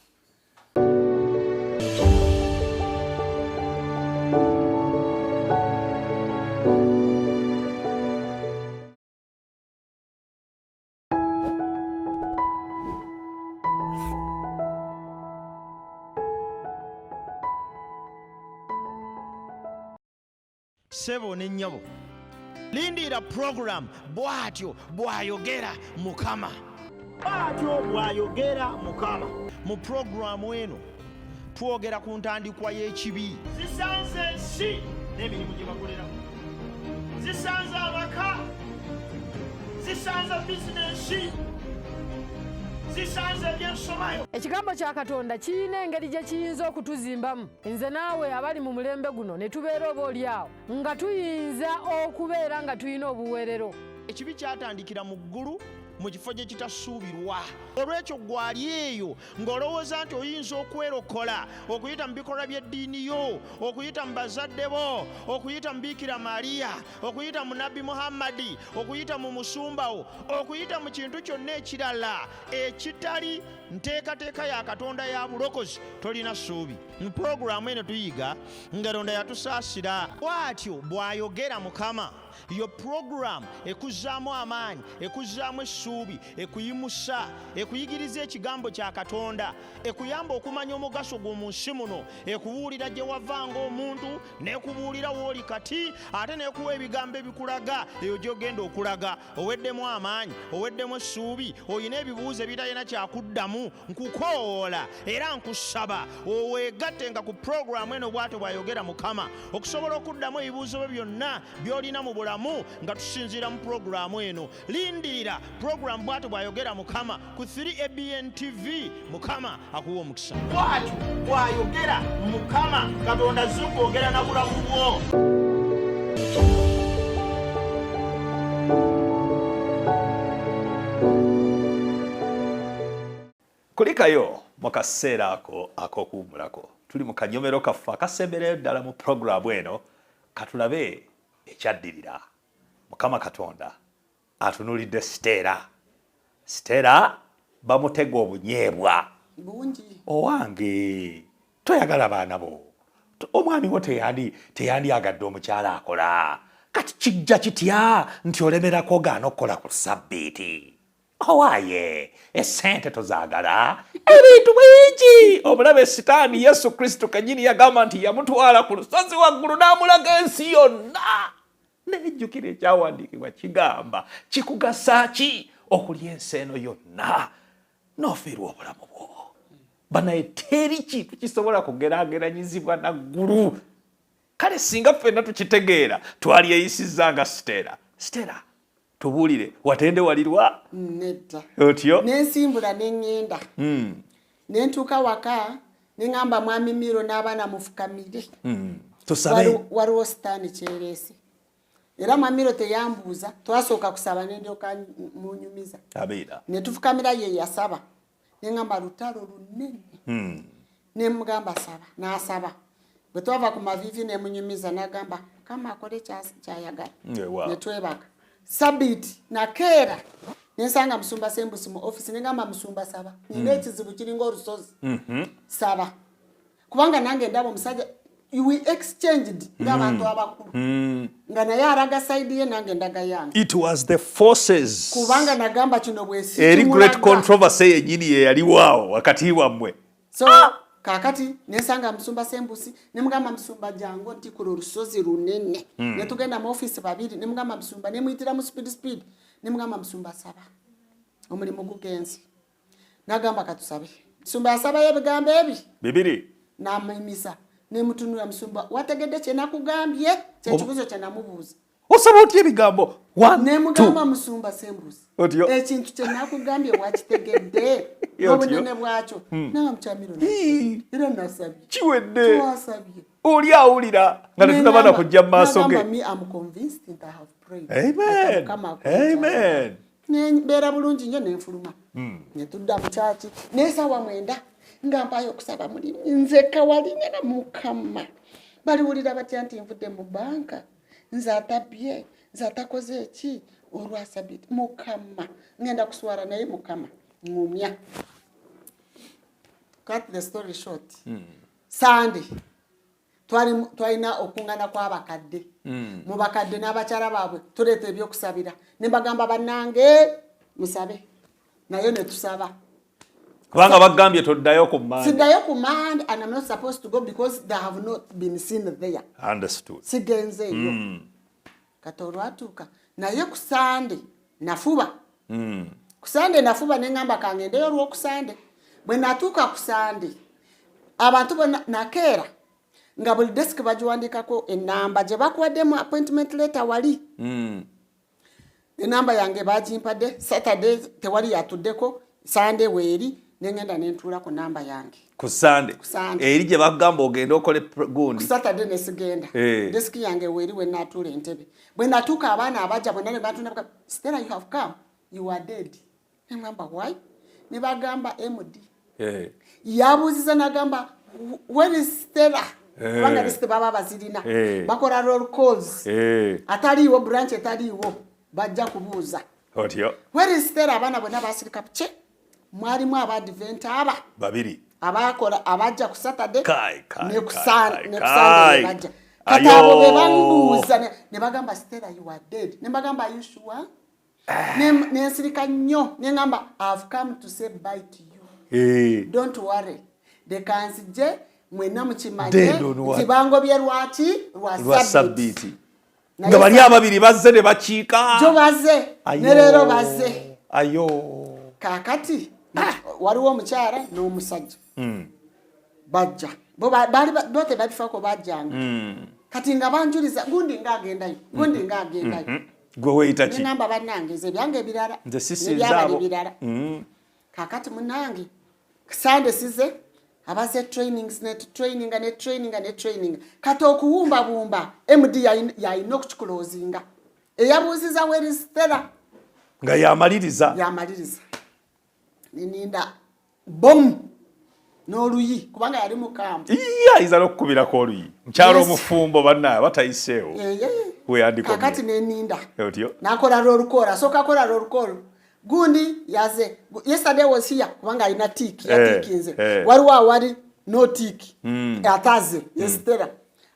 Sebo ne nnyabo lindira program bwatyo bwayogera Mukama. Bwatyo bwayogera Mukama. Mu programu eno twogera ku ntandikwa y'ekibi. Zisanze ensi n'emirimu gye bakoleramu. Zisanze abaka. Zisanze bizinesi. Zisanze ebyensomayo. Ekigambo kya Katonda kirina engeri gye kiyinza okutuzimbamu. Nze naawe abali mu mulembe guno ne tubeera obaolyawo nga tuyinza okubeera nga tulina obuweerero. Ekibi kyatandikira mu ggulu mu kifo gye kitasuubirwa. Olw'ekyo gwali eyo ng'olowooza nti oyinza okwerokola okuyita mu bikolwa by'eddiini yo, okuyita mu bazadde bo, okuyita mu Biikira Mariya, okuyita mu Nabbi Muhammadi, okuyita mu musumbawo, okuyita mu kintu kyonna ekirala ekitali nteekateeka ya Katonda ya bulokozi, tolina ssuubi. Mu puroguramu eno tuyiga nga Katonda yatusaasira. Bw'atyo bw'ayogera Mukama. Your program ekuzaamu amaanyi, ekuzaamu essuubi, ekuyimusa, ekuyigiriza ekigambo kya Katonda, ekuyamba okumanya omugaso gw'omu nsi muno, ekubuulira gye wavanga omuntu, n'ekubuulira w'oli kati, ate n'ekuwa ebigambo ebikulaga eyo gy'ogenda okulaga. Oweddemu amaanyi, oweddemu essuubi, oyina ebibuuzo ebitalina kyakuddamu, nkukoola era nkusaba oweegattenga ku program eno bw'atyo bw'ayogera Mukama okusobola okuddamu ebibuuzo byo byonna by'olina mu bulamu nga tusinziira mu programu eno. Lindirira program bw'atyo bw'ayogera Mukama ku 3ABN TV. Mukama akuwa omukisa. Bw'atyo bw'ayogera Mukama. Katonda azze okwogera na bulamu bwo. Kulikayo mu kaseera ako ak'okuwummulako tuli mu kanyomero kaffe akasembereyo ddala mu programu eno katulabe ekyaddirira. Mukama Katonda atunulidde Stella bamutega obunyeebwa bungi. Owange toyagala baana bo, omwami wo teyandyagadde omukyala akola, kati kijja kitya nti olemerako gaana okukola ku Ssabbiiti? Owaaye essente tozaagala, ebintu bingi. Omulabe Sitaani Yesu Kristo kennyini yagamba nti yamutwala ku lusozi waggulu n'amulaga ensi yonna. Nejjukira ekyawandiikibwa kigamba kikugasa ki okulya ensi eno yonna n'ofiirwa obulamu bwo? Banaye teri kintu kisobola kugeraageranyizibwa na ggulu. Kale singa ffenna tukitegeera twaliyeyisizza nga Stella tubuulire watende walirwa? Nedda. Otyo? Nensimbula n'engenda. Nentuuka waka neŋŋamba mwami Miro n'abaana mufukamire. tusabe waliwo sitaani kyerese era mamiro teyambuuza twasooka kusaba nendyoka munyumiza abeera ne tufukamira ye yasaba neŋŋamba lutalo lunene nemugamba saba n'asaba bwe twava ku mavivi nemunyumiza n'agamba kama akole kyayagala ne twebaka sabiti nakeera nensanga musumba sembusi mu office neŋŋamba musumba saba nina ekizibu kiringa olusozi saba kubanga nange ndaba omusajja we exchanged ng'abantu abakulu nga naye araga side ye nange ndaga yange. It was the forces kubanga nagamba kino bwesi eri great controversy yenyini ye yali waawo wakati wammwe. So kakati nesanga musumba sembusi nemugamba musumba jango nti ku lusozi runene ne tugenda mu office babiri nemugamba musumba nemuyitira mu speed nemugamba musumba saba omulimu gugenzi nagamba katusabe musumba yasaba yebigambo ebi bibiri namimisa nemutunula musumba wategedde kye nakugambye kyekibuzo kye namubuuza osaba otya ebigambo nemugamba musumba sembusi ekintu kye nakugambye wakitegedde obunene bwakyo namukyamiro era nasabye kiwedde oli awulira nga tetunabana kujja mu maaso ge. Amen. Nembeera bulungi nnyo nenfuluma netudda mu kyaki nesawa mwenda nga mpayo okusaba mulimu nze kawalinye na mukama baliwulira batya nti nvudde mu banka nze atabye nze atakoze eki olwasabiti mukama ngenda kuswala naye mukama ngumya. Cut the story short. Sunday twalina okungana kw'abakadde mu bakadde n'abakyala baabwe tuleeta ebyokusabira ne bagamba bannange musabe naye ne tusaba kubanga bagambye toddayo ku Monday. Siddayo ku Monday and I'm not supposed to go because they have not been seen there. Understood. Sigenzeeyo kati olwatuuka naye ku Sunday nafuba ku Sunday nafuba neŋŋamba kangendeyo olw'oku Sunday bwe natuuka ku Sunday abantu bonna nakeera nga buli desk bagiwandikako enamba gye bakuwaddemu appointment letter wali enamba yange bagimpadde Saturday tewali yatuddeko Sunday weeri nengenda nentuula ku namba yange ku Sunday eri gye bagamba ogenda okole gundi ku Saturday nesigenda desk yange weeri we natuula entebe bwe natuuka abaana abajja bonna ne batunda Stella you have come you are dead nengamba why ne bagamba MD yabuuziza nagamba where is Stella kubanga list baba bazirina bakola roll calls ataliiwo branch etaliiwo bajja kubuuza otyo where is Stella abaana bonna basirika che mwalimu abadvent aba babiri abakola abajja ku Saturday ne ku Sunday bajja kati abo be bambuuza ne bagamba Stella you are dead ne bagamba you sure ne nsirika nnyo ne ngamba I've come to say bye to you don't worry the kanzije mwena mukimanye kibangobye lwaki lwa sabiti nga bali ababiri bazze ne bakiika jo bazze ne leero bazze ayo kakati waliwo omukyala n'omusajja bajja bali bote babifako bajjanga kati nga banjuliza gundi ng'agendayo gundi ng'agendayo gwe weyita ki ngamba bannange ze byange ebirala nze sisinzaabo kakati munange Sunday size abaze trainings ne training kati okuwumba bumba MD yayina okukiklozinga eyabuuziza where is Stella nga yamaliriza neninda bom n'oluyi kubanga yali mukampu ayinza n'okukubirako oluyi mukyalo omufumbo bannaye batayiseewo kakati neninda nakola rolukoola soka akola rolukoola gundi yaze yesterday was here kubanga alina tiki yatikinze waliwo awali no tiki ataze Stella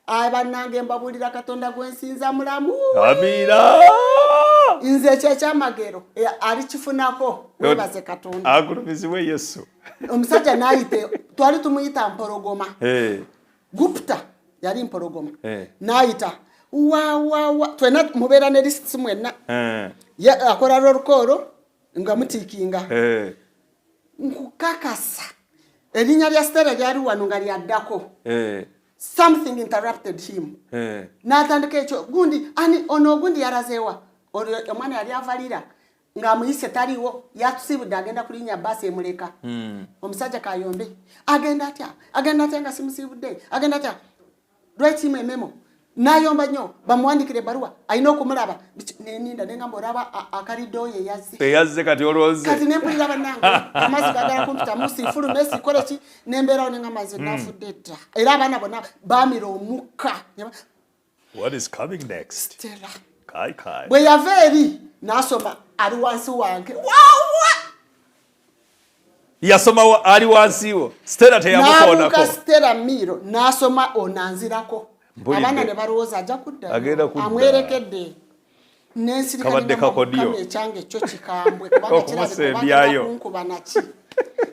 bannange mbabulira Katonda gwensinza mulamu amina nze kyekyamagero alikifunako webaze Katonda agulumizibwe Yesu omusajja naayite twali tumuyita mpologoma Gupta yali mpologoma naayita wa twena mubeera ne lists mwenna akola olukoro nga mutikinga nkukakasa erinnya lya Stella lyali wano nga lyaddako something interrupted him n'atandika ekyo gundi ani ono gundi yalazeewa omwana yali avalira nga muyise taliwo yatusibudde agenda kulinnya basi emuleka omusajja Kayombe agenda atya nga simusibudde agenda atya lwaki memo nayomba nnyo bamuwandikira ebbaluwa alina okumulaba neninda nengamba olaba akalido ye yazze kati olwoze kati nempulira bannange amazzi gagala kumpita musifulume sikole ki nembeerawo nengamba nze nafudde dda era abaana bonna baamira omukka what is coming next Stella kai bwe yava eri n'asoma ali wansi wange wawa yasoma ali wansi wo Stella teyamukoonako n'abuuka Stella Miro n'asoma onanzirako abaana ne balowooza ajja kudda amwerekedde n'ensirikana ekyange ekyo kikambwe kubanga kirabye kunkuba naki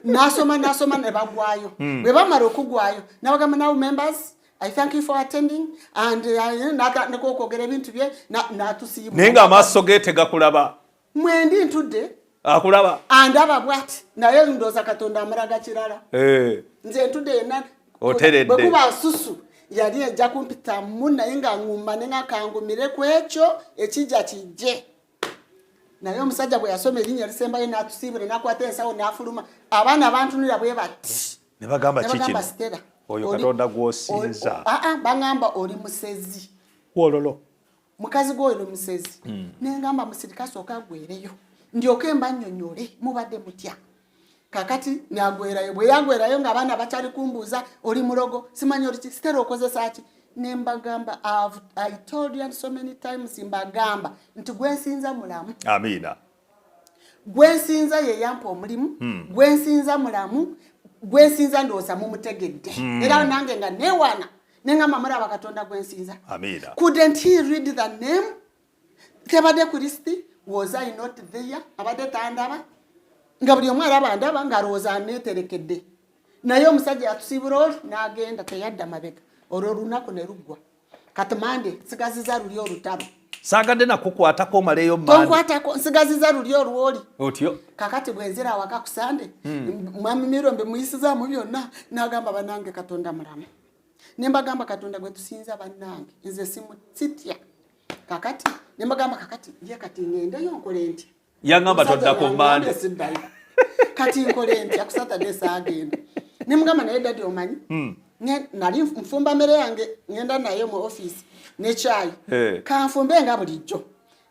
n'asoma ne bagwayo bwe bamala okugwayo n'abagamba now members I thank you for attending and n'okwogera ebintu bye n'atusiibu naye ng'amaaso ge tegakulaba mwendi ntudde akulaba andaba bwati naye ndooza Katonda amulaga kirala nze ntudde yenna bwe kuba susu yali ejja kumpitamu naye nga ŋŋumba ne nga kangumire ku ekyo ekijja kijje naye omusajja bwe yasoma erinnya lisembayo n'atusiibula n'akwata ensawo n'afuluma abaana bantunulira bwe bati ne bagamba kikino Stella oyo Katonda gw'osinza baŋŋamba oli musezi wololo mukazi gwe oli musezi nengamba musirika sooka agwereyo ndyoke mba nnyonnyole mubadde mutya kakati nagwerayo bwe yagwerayo ng'abaana bakyali kumbuuza oli mulogo simanyi oli ki Stella okozesa ki nembagamba I told you so many times mbagamba nti gwensinza mulamu amina gwensinza ye yampa omulimu gwensinza mulamu gwensinza ndowooza mumutegedde era nange nga newaana nengamba mulaba Katonda gwensinza amina couldn't he read the name tebadde Kristi was I not there abadde tandaba nga buli omu alaba ndaba ng'alowooza aneeterekedde naye omusajja yatusiibula oli n'agenda teyadda mabega olwo olunaku ne luggwa kati mande nsigaziza luli olutalo saagadde nakukwatako omaleeyo mande tonkwatako nsigaziza luli olwoli otyo kakati bwenzira awaka ku Sande mwami Miro mbe muyisizaamu byonna n'agamba bannange Katonda mulamu nembagamba Katonda gwe tusinza bannange nze sitya kakati nembagamba kakati ye kati ngendeyo nkole ntya yangamba toddako mande kati nkole ntya ku Saturday saagenda nemugamba naye dadi omanyi nali nfumba mmere yange ngenda naye mu office n'ekyayi kanfumbe nga bulijjo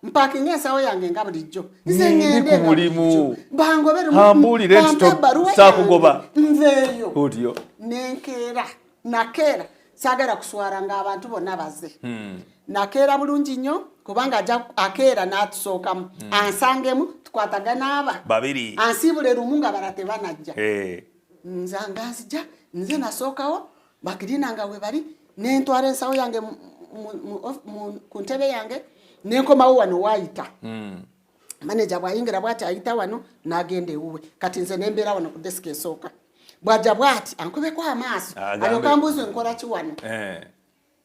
mpakinga ensawo yange nga bulijjo nze ngende mulimu bangobere hambulire sakugoba nveeyo otyo nenkeera nakeera saagala kuswala ng'abantu bonna baze nakeera bulungi nnyo kubanga ajja akeera n'atusookamu ansangemu tukwatagana aba babiri ansiibule lumu nga bala tebanajja nze nganzija nze nasookawo bakirina nga we bali nentwala ensawo yange ku ntebe yange nenkomawo wano waayita maneja bwayingira bwati ayita wano n'agenda ewuwe kati nze nembeera wano ku desiki esooka bwajja bwati ankubeko amaaso alyoka mbuuzi nkola ki wano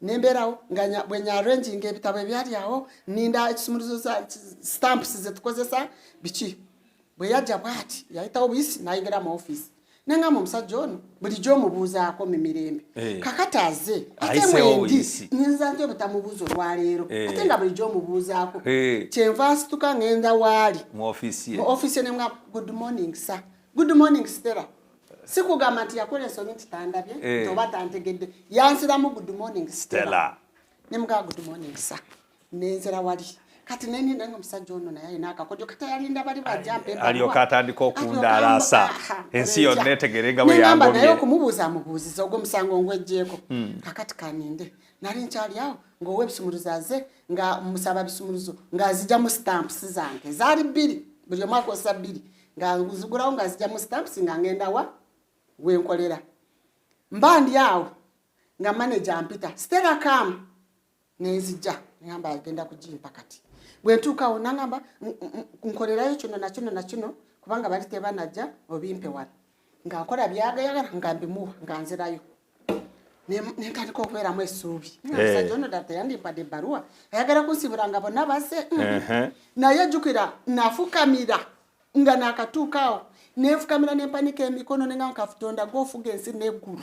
nembeerawo nga bwe nyarenjinga ebitabo ebyali awo ninda ekisumuluzo stamps zetukozesa biki bwe yajja bwati yayitawo buyisi n'ayingira mu office nengamba omusajja ono bulijjo omubuuzaako mu mirembe kakati aze ate mwendi nyinza nti obutamubuuza olwaleero ate nga bulijjo omubuuzaako kyenva nsituka ngenda waali mu office nemwa good morning sir good morning Stella sikugamba nti yakola ensobi nti tandabye toba tantegedde yansiramu good morning Stella nemugaa good morning sir nenzera wali kati neninda omusajja ono naye alina akakodyo kati yalinda bali bajjampa alyoka atandika okundaalasa ensi yonna etegerenga bwe yangobye naye okumubuuza amubuuziza ogwo omusango ngwejjeeko kakati kaninde nali nkyali awo ng'owa ebisumuluzo aze nga musaba bisumuluzo ng'azijja mu stamps zange zaali 2 buli omu akozesa 2 nga nzigulawo ng'azijja mu stamps nga ngenda wa wenkolera mba ndi awo nga manager ampita Stella kam nenzijja ngamba agenda kugimpa kati bwe ntuukawo nangamba nkolerayo kino na kino kubanga bali tebanajja obimpe wano nga nkola byagayagala nga mbimuwa nga nzirayo nentandika okubeeramu essuubi omusajja ono ddala teyandimpadde ebbaluwa ayagala kunsibula nga bonna baze naye jjukira nafukamira nga nakatuukaawo nefukamira nempanika emikono nenga Katonda gwofuga ensi n'eggulu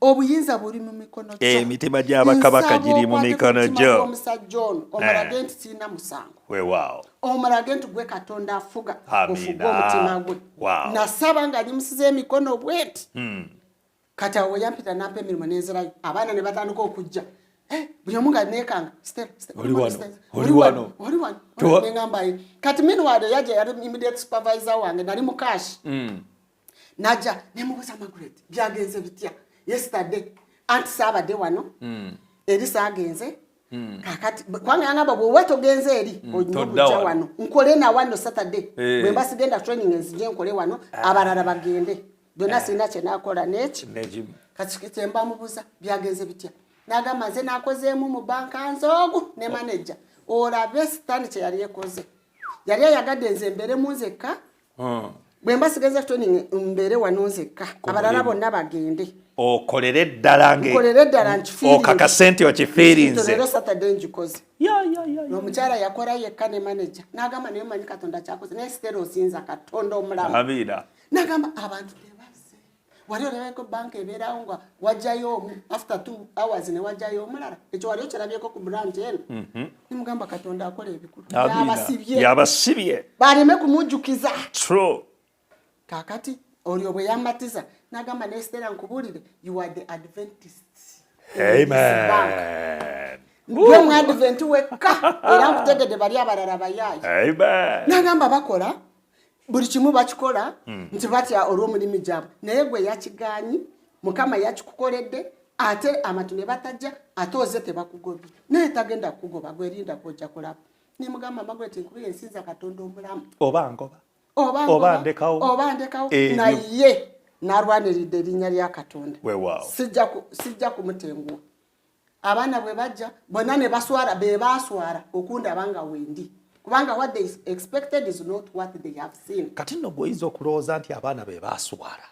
obuyinza buli mu mikono gyo emitima gy'abakabaka giri mu mikono gyo omusajja ono omulage nti sirina musango weewaawo omulage nti gwe Katonda afuga ofuga omutima gwe nasaba nga nyimusiza emikono bweti kati awo yampita nampa emirimu nenzirayo abaana ne batandika okujja buli omu nga nekanga oli wano neŋŋambayo kati minwado yajja yali immediate supervisor wange nali mu kashi najja nemubuuza Margaret byagenze bitya yesterday anti saabadde wano eri saagenze kakati kwange yangamba bwe togenze eri olina okujja wano nkole na wano Saturday bwe mba sigenda training nzije nkole wano abalala bagende byonna sirina kye naakola neki kati kitemba mubuuza byagenze bitya nagamba nze nakozeemu mu banka nzoogu ne manager olabe sitaani kye yali ekoze yali ayagadde nze mbeere mu nzekka bwe mba sigenze training mbeere wano nzekka abalala bonna bagende okolere ddala nkifiirinze okakasente okifiirinze leero Saturday njikoze n'omukyala yakola yekka ne manager nagamba naye manyi Katonda kyakoze naye sitera osinza Katonda omulamu nagamba abantu tebaze wali olabeko banka ebeerawo nga wajjayo after 2 hours ne wajjayo omulala ekyo wali okirabyeko ku branch eno nimugamba Katonda akola ebikulu yabasibye baleme kumujjukiza true kakati olyo bwe yamatiza nagamba ne Stella nkubuulire you are the Adventists amen gwe mu Advent wekka era nkutegedde bali abalala bayaayi nagamba bakola buli kimu bakikola nti batya olw'omulimu gyabwe naye gwe yakigaanyi Mukama yakikukoledde ate amatu ne batajja ate oze tebakugobye naye tagenda kugoba gwerinda kwojja kulaba nimugamba Margaret nkubire nsinza Katonda omulamu oba ndekawo naye narwaniridde erinnya lya Katonda sijja kumutenguwa abaana bwe bajja bonna ne baswala be baswala okundaba nga wendi kubanga what they expected is not what they have seen. Kati nno gwoyinza okulowooza nti abaana be baaswala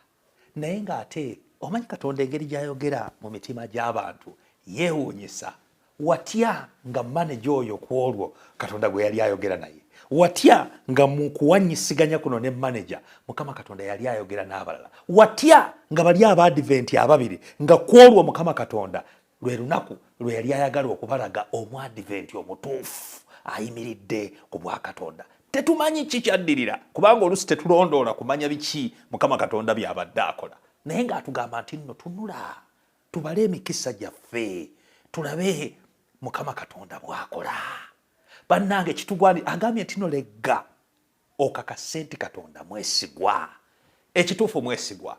naye ng'ate omanyi Katonda engeri gy'ayogera mu mitima gy'abantu yeewuunyisa watya nga manager oyo ku olwo Katonda gwe yali ayogera naye watya nga mu kuwanyisiganya kuno ne manager Mukama Katonda yali ayogera n'abalala watya nga bali Abadventi ababiri nga ku olwo Mukama Katonda lwe lunaku lwe yali ayagala okubalaga Omwadventi omutuufu ayimiridde ku bwa Katonda. Tetumanyi kikyaddirira kubanga olusi tetulondoola kumanya biki Mukama Katonda byabadde akola naye ng'atugamba nti nno tunula tubale emikisa gyaffe tulabe Mukama Katonda bw'akola. Bannange kitugwani agambye nti no legga okakasenti Katonda mwesigwa ekituufu mwesigwa.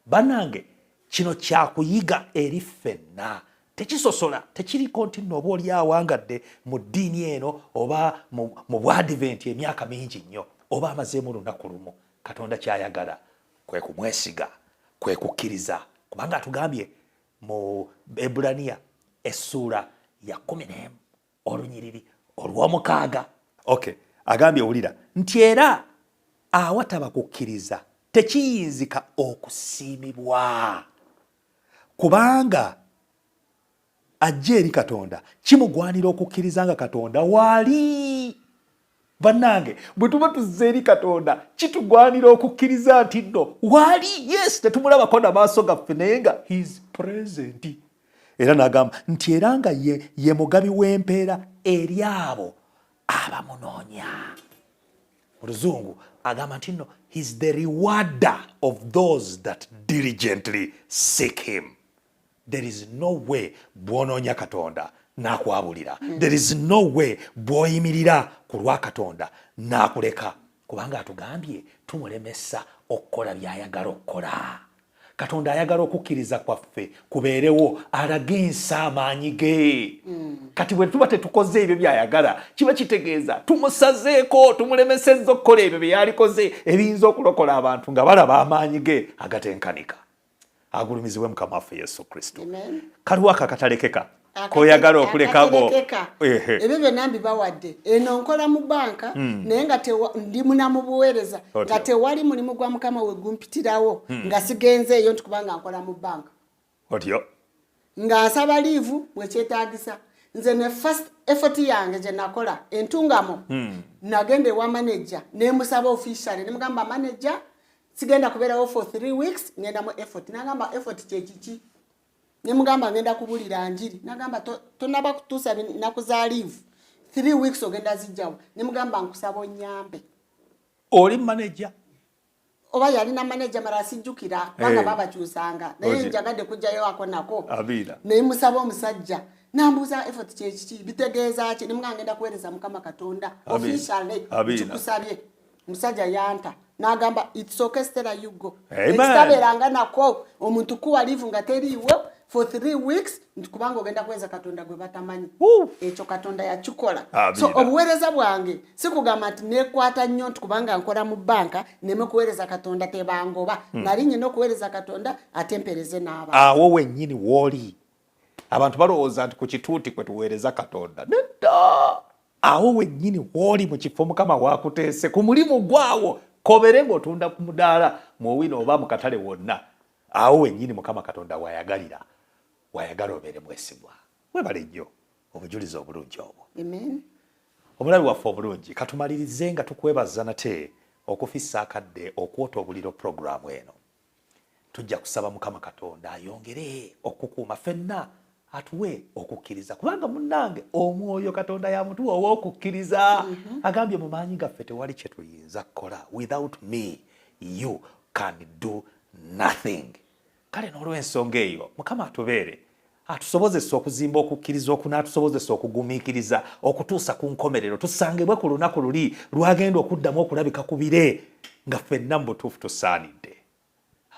Bannange kino kyakuyiga eri ffenna tekisosola tekiriko nti nno oba oli awangadde mu ddiini eno oba mu Bwadventi emyaka mingi nnyo oba amazeemu lunaku lumu Katonda kyayagala kwe kumwesiga kwe kukkiriza kubanga atugambye mu Ebulaniya essuula ya 11 olunyiriri olw'omukaaga agambye owulira nti era awataba kukkiriza tekiyinzika okusiimibwa kubanga ajja eri Katonda kimugwanira okukkiriza nga Katonda waali. Bannange bwe tuba tuzze eri Katonda kitugwanira okukkiriza nti nno waali yes tetumulabako n'amaaso gaffe naye nga he is present. Era n'agamba nti era nga ye mugabi w'empeera eri abo abamunoonya. Mu Luzungu agamba nti nno he is the rewarder of those that diligently seek him. There is no way bw'onoonya Katonda n'akwabulira. There is no way bw'oyimirira ku lwa Katonda n'akuleka kubanga atugambye tumulemesa okukola by'ayagala okukola. Katonda ayagala okukkiriza kwaffe kubeerewo alagensa amaanyi ge. Kati bwe tuba tetukoze ebyo by'ayagala kiba kitegeeza tumusazeeko tumulemesezza okukola ebyo bye yalikoze ebiyinza okulokola abantu nga balaba amaanyi ge agatenkanika. Agulumizibwe Mukama waffe Yesu Kristo. Kaliwo akatalekeka koyagala okulekago ebyo byonna mbibawadde eno nkola mu banka naye nga ndi munamubuweereza nga tewali mulimu gwa Mukama we gumpitirawo nga sigenzeeyo nti kubanga nkola mu banka otyo nga nsaba liivu bwekyetaagisa nze ne first effort yange gye nakola entungamo nagenda ewa manager nemusaba officially nemugamba manager sigenda kubeerawo for 3 weeks ngenda mu effort nagamba effort kyekiki nemugamba ngenda kubulira njiri nagamba tonaba kutuusa naku za leave 3 weeks ogenda zijjawo nemugamba nkusaba onyambe oli manager oba yalina manager mara sijjukira banga babakyusanga naye Oje. njagadde kujjayo ako nako Abira. naye musaba omusajja nambuuza effort kyekiki bitegeeza ki nimwe ngenda kuweereza mukama katonda Abira. officially Abira. kikusabye musajja yanta n'agamba it's okay Stella you go Amen. ekitabeeranga nako omuntu kuwa live nga teriiwo for 3 weeks kubanga ogenda kuweereza katonda gwe batamanyi ekyo katonda yakikola Abira. so obuweereza bwange sikugamba nti nekwata nnyo nti kubanga nkola mu banka neme kuweereza katonda tebangoba nali nyina okuweereza katonda ate mpereze n'abantu awo wennyini w'oli abantu balowooza nti ku kituuti kwe tuweereza katonda nedda awo wennyini w'oli mu kifo mukama waakuteese ku mulimu gwawo kobere ng'otunda ku mudaala muowino oba mu katale wonna awo wennyini mukama katonda wayagalira wayagala obeere mwesigwa webale nnyo obujulizi obulungi obwo amen omulabi waffe obulungi katumalirize nga tukwebaza nate okufissa akadde okwota obuliro puroguramu eno tujja kusaba mukama katonda ayongere okukuuma ffenna atuwe okukkiriza kubanga munnange omwoyo katonda yamutuwa ow'okukkiriza agambye mu maanyi gaffe tewali kye tuyinza kukola without me you can do nothing kale n'olw'ensonga eyo mukama atubeere atusobozesa okuzimba okukkiriza okunaatusobozesa okugumiikiriza okutuusa ku nkomerero tusangibwe ku lunaku luli lwagenda okuddamu okulabika ku bire nga ffenna mu butuufu tusaanidde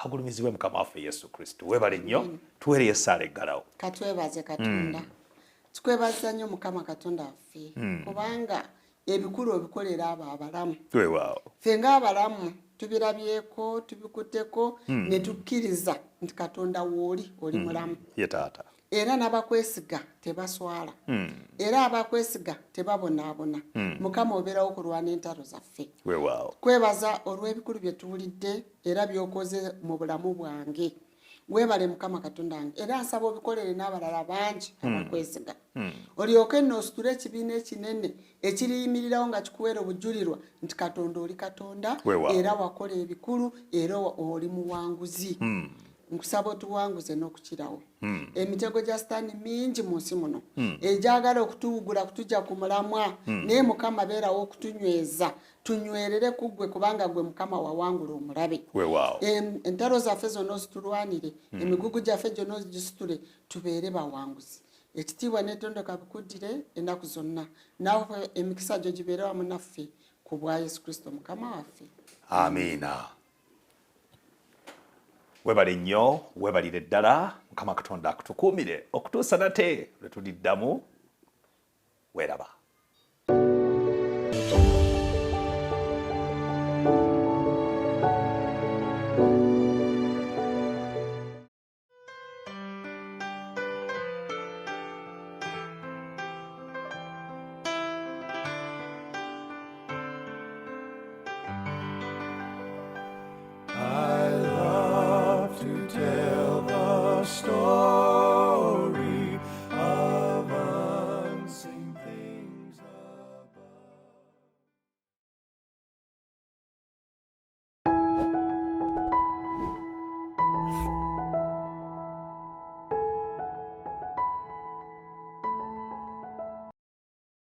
agulumizibwe mukama waffe yesu kristo webale nnyo tuweereyo essaala eggalawo katwebaze katonda tukwebaza nnyo mukama katonda waffe kubanga ebikulu obikolera abo abalamu weewaawo ffe ng'abalamu tubirabyeko tubikutteko ne tukkiriza nti katonda wooli oli mulamu ye taata era n'abakwesiga tebaswala era abakwesiga tebabonaabona mukama obeerawo kulwana entalo zaffe weewaawo kwebaza olw'ebikulu bye tuwulidde era by'okoze mu bulamu bwange weebale mukama katonda wange era nsaba obikolere n'abalala bangi abakwesiga olyoke nno ositule ekibiina ekinene ekiriyimirirawo nga kikuweera obujulirwa nti katonda oli katonda era wakola ebikulu era oli muwanguzi nkusaba otuwanguze n'okukirawo emitego gya sitaani mingi mu nsi muno egyagala okutuwugula kutujja ku mulamwa naye mukama beerawo okutunyweza tunywerere ku ggwe kubanga gwe mukama wawangula omulabe entalo zaffe zonna ozitulwanire emigugu gyaffe gyonna ogisitule tubeere bawanguzi ekitiibwa n'etondoka bikuddire ennaku zonna naawe emikisa gyo gibeere wamu naffe ku bwa yesu kristo mukama waffe amiina webale nnyo webalire ddala mukama katonda akutukuumire okutuusa nate lwe tuliddamu weeraba